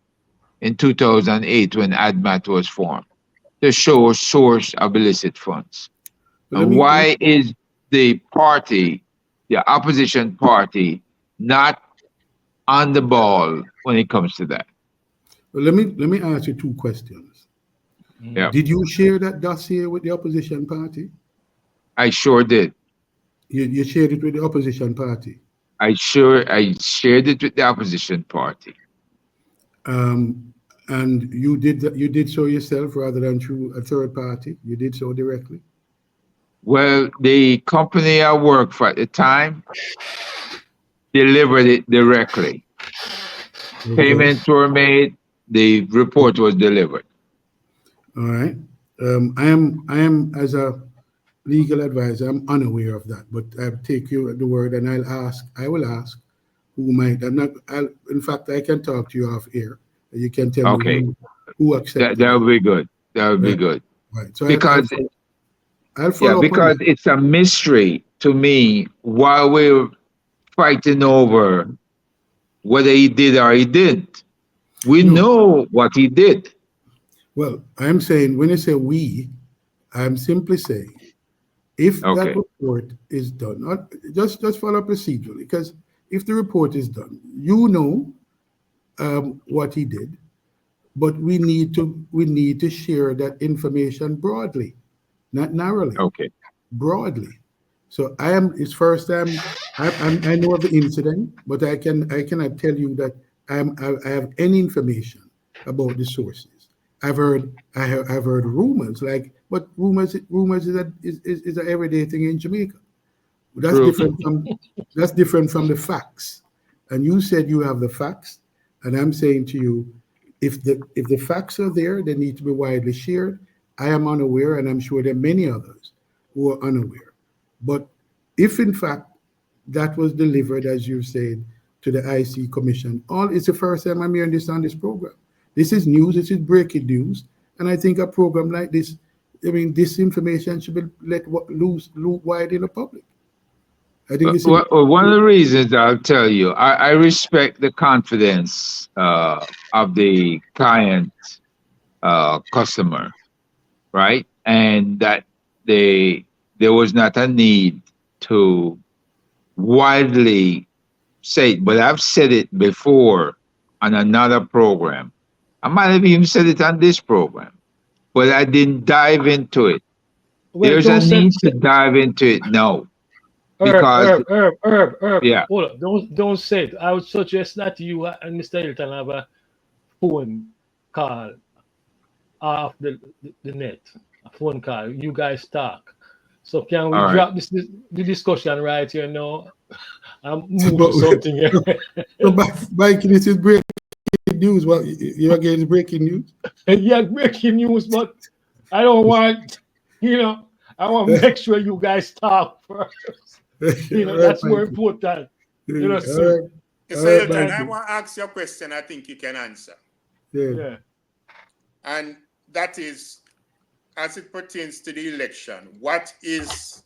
in 2008 when ADMAT was formed, to show a source of illicit funds? And why is the opposition party, not on the ball when it comes to that? Well, let me ask you two questions. Yeah. Did you share that dossier with the opposition party? I sure did. You shared it with the opposition party? I shared it with the opposition party. And you did so yourself rather than through a third party? You did so directly? Well, the company I worked for at the time delivered it directly. Okay. Payments were made, the report was delivered. All right. I am as a legal advisor, I'm unaware of that, but I'll take you at the word and I will ask who might. In fact, I can talk to you off air. You can tell me who accepted that would be good. That would be good. Right. So because I'll follow up on it's a mystery to me while we're fighting over whether he did or he didn't. We know what he did. Well, I'm saying, when you say we, I'm simply saying, if that report is done, not just follow procedurally, because if the report is done, you know what he did, but we need to share that information broadly, not narrowly. Okay. Broadly. So it's first time I know of the incident, but I cannot tell you that I have any information about the sources. I've heard rumors, but rumors is an everyday thing in Jamaica. That's different from the facts. And you said you have the facts, and I'm saying to you, if the facts are there, they need to be widely shared. I am unaware, and I'm sure there are many others who are unaware. But if in fact that was delivered, as you said, to the IC Commission, it's the first time I'm hearing this on this program. This is news, this is breaking news. And I think a program like this, I mean, this information should be let loose wide in the public. I think it's One of the reasons I'll tell you, I respect the confidence of the client customer, right? And that there was not a need to widely say it, but I've said it before on another program. I might have even said it on this program, but I didn't dive into it. Well, There's a need to dive into it now. Because Herb. Yeah. Hold on. Don't say it. I would suggest that you and Mr. Hylton have a phone call off the net. A phone call. You guys talk. So can we All right. drop the discussion right here now? I'm moving something here. Mike, this is breaking news. Well, you again is breaking news. Yeah, breaking news, but I don't want, I want to make sure you guys talk first. That's more important. Mr. Hylton, I want to ask you a question I think you can answer. Yeah. And that is, as it pertains to the election, what is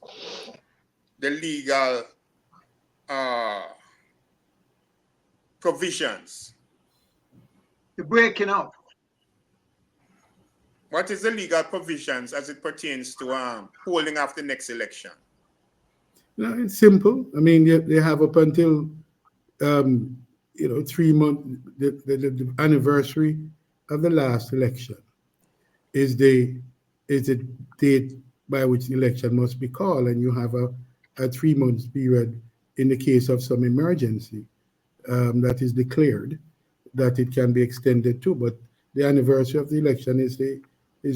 the legal provisions? The breaking up. What is the legal provisions as it pertains to holding off the next election? No, it's simple. I mean, they have up until 3 months. The anniversary of the last election is the date by which the election must be called, and you have a 3 months period in the case of some emergency that is declared that it can be extended to. But the anniversary of the election is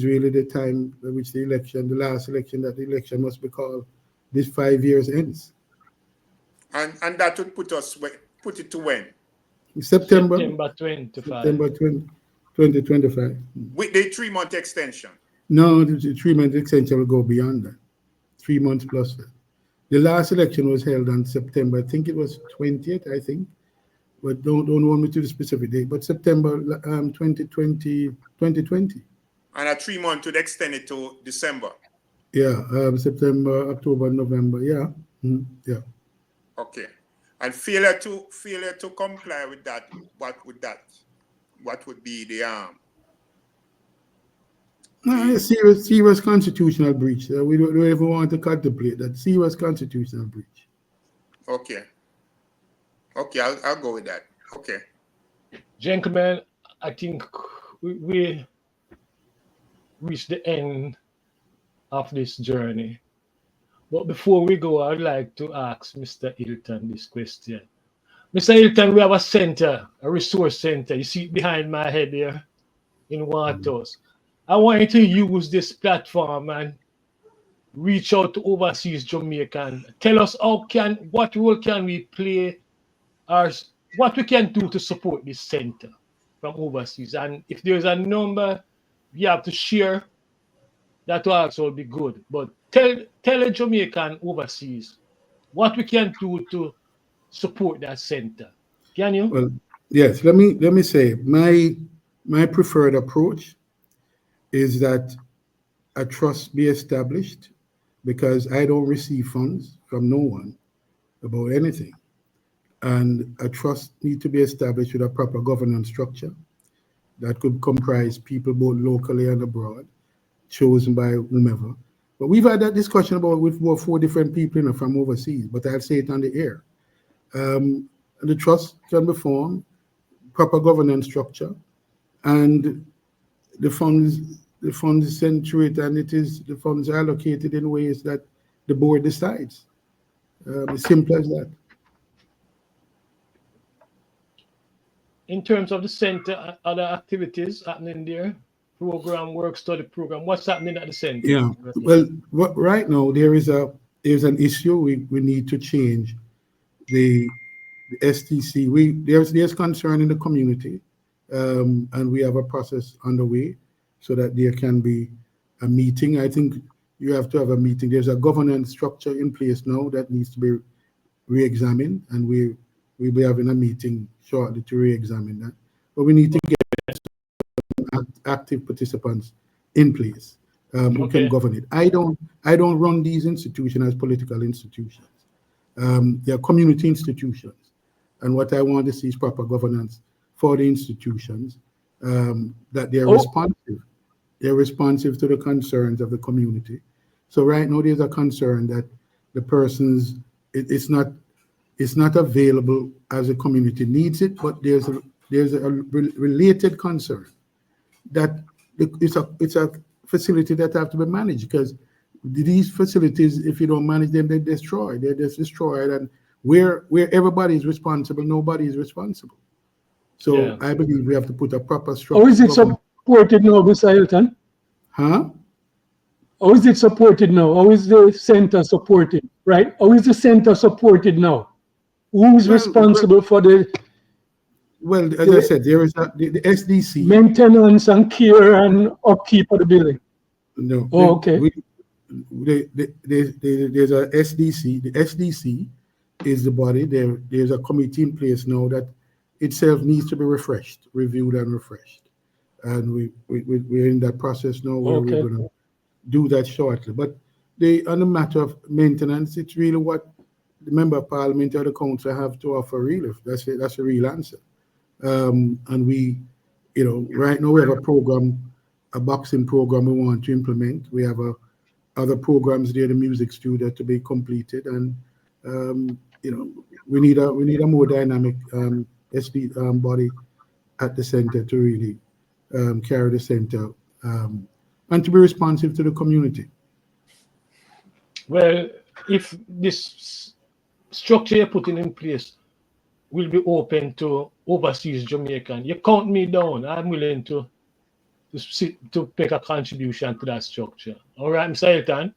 really the time by which the last election that the election must be called. This 5 years ends. And that would put it to when? September 25. September 2025. With the 3 month extension? No, the 3 month extension will go beyond that. 3 months plus that. The last election was held on September, I think it was 20th, I think. But don't hold me to the specific date, but September 2020. And a 3 month would extend it to December? Yeah, September, October, November. Yeah, yeah. Okay. And failure to comply with that, what would be the No, serious constitutional breach. We don't even want to contemplate that. Serious constitutional breach. Okay, I'll go with that. Okay. Gentlemen, I think we reached the end of this journey. But before we go, I'd like to ask Mr. Hylton this question. Mr. Hylton, we have a center, a resource center. You see it behind my head there in Waters. I want you to use this platform and reach out to overseas Jamaican. Tell us what role can we play, or what we can do to support this center from overseas. And if there's a number you have to share, that also will be good. But tell a Jamaican overseas what we can do to support that center. Can you? Well, yes. Let me say my preferred approach is that a trust be established, because I don't receive funds from no one about anything. And a trust needs to be established with a proper governance structure that could comprise people both locally and abroad, chosen by whomever. But we've had that discussion with 4 different people from overseas, but I'll say it on the air. The trust can be formed, proper governance structure, and the funds sent through it, and the funds are allocated in ways that the board decides. As simple as that. In terms of the center, other activities happening there, program, work study program, what's happening at the center? Yeah, well, right now there's an issue. We need to change the STC. There's concern in the community, and we have a process underway so that there can be a meeting. I think you have to have a meeting. There's a governance structure in place now that needs to be re-examined, and we'll be having a meeting shortly to re-examine that. But we need to get active participants in place who can govern it. I don't run these institutions as political institutions. They are community institutions, and what I want to see is proper governance for the institutions, that they are responsive. They're responsive to the concerns of the community. So right now there's a concern that the persons, it's not available as the community needs it, but there's a related concern that it's a facility that have to be managed, because these facilities, if you don't manage them, they're destroyed. They're just destroyed, and where everybody is responsible, nobody is responsible. So I believe we have to put a proper structure. How is it supported now, Mr. Hylton? Huh? How is it supported now? How is the center supported? Right? How is the center supported now? Who's responsible for the? Well, as I said, there is the SDC. Maintenance and care and upkeep of the building. No. Okay. There's a SDC. The SDC is the body. There's a committee in place now that itself needs to be refreshed, reviewed and refreshed. And we're in that process now where we're going to do that shortly. But on the matter of maintenance, it's really what the member of parliament or the council have to offer, really. That's it. That's a real answer. And we, right now we have a program, a boxing program we want to implement. We have other programs there, the music studio to be completed, and we need a more dynamic SD body at the center to really carry the center and to be responsive to the community. Well, if this structure you're putting in place will be open to overseas Jamaican, you count me down. I'm willing to make a contribution to that structure. All right, Mr. Hylton?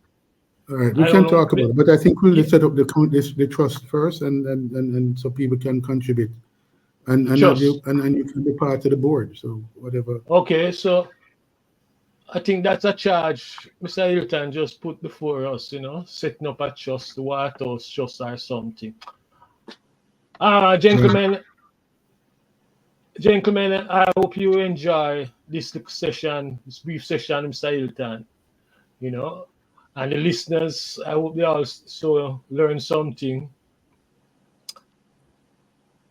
All right, we can talk about it, but I think we'll set up the trust first, and so people can contribute, and you can be part of the board. So whatever. Okay, so I think that's a charge Mr. Hylton just put before us. Setting up a trust, the White House trust or something. Gentlemen, I hope you enjoy this session, this brief session, Mr. Hylton. And the listeners, I hope they also learn something.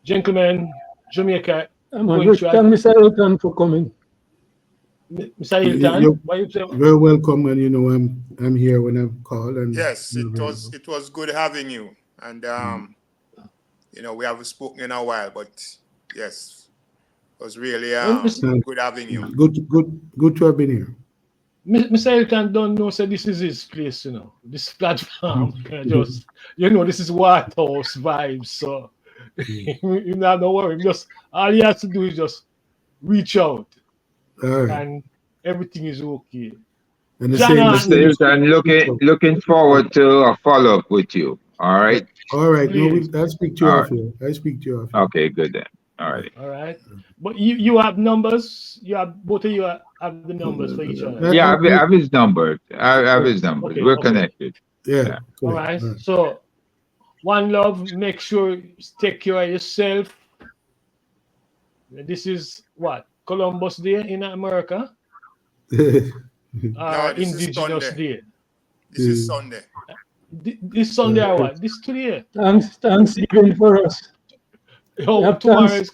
Gentlemen, Jamaica. Thank Mr. Hylton for coming. Mr. Hylton, you're very welcome, and I'm here when I'm called. And yes, it was good having you, and we haven't spoken in a while, but yes, it was really good having you. Good to have been here. Mr. Hylton don't know, so this is his place, this platform. Just, this is White House vibes, so don't worry. Just all he has to do is just reach out, and everything is okay. And Mr. Hylton, looking forward to a follow-up with you. All right. All right. No, I'll speak to you off here. Okay, good then. All right. All right. But you have numbers. Both of you have the numbers for each other. Yeah, I have his number. I have his number. Okay, We're connected. Yeah. All right. So, one love. Make sure you take care of yourself. This is what? Columbus Day in America? No, Indigenous Day. This is Sunday. This Sunday or what? This today. Thanksgiving for us. Tomorrow is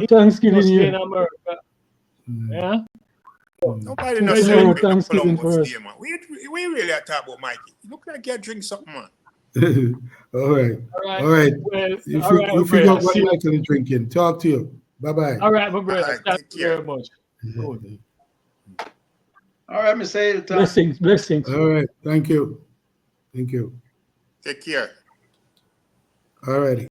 Thanksgiving Day in America. Yeah. Nobody knows Thanksgiving for us. Man. We really are talking about Mikey. You look like you drink something, man. All right. Well, you figure out what Michael is drinking. Talk to you. Bye-bye. All right, my brother. Thank you very much. All right, Mr. Hylton. Blessings. All right. Thank you. Take care. All righty.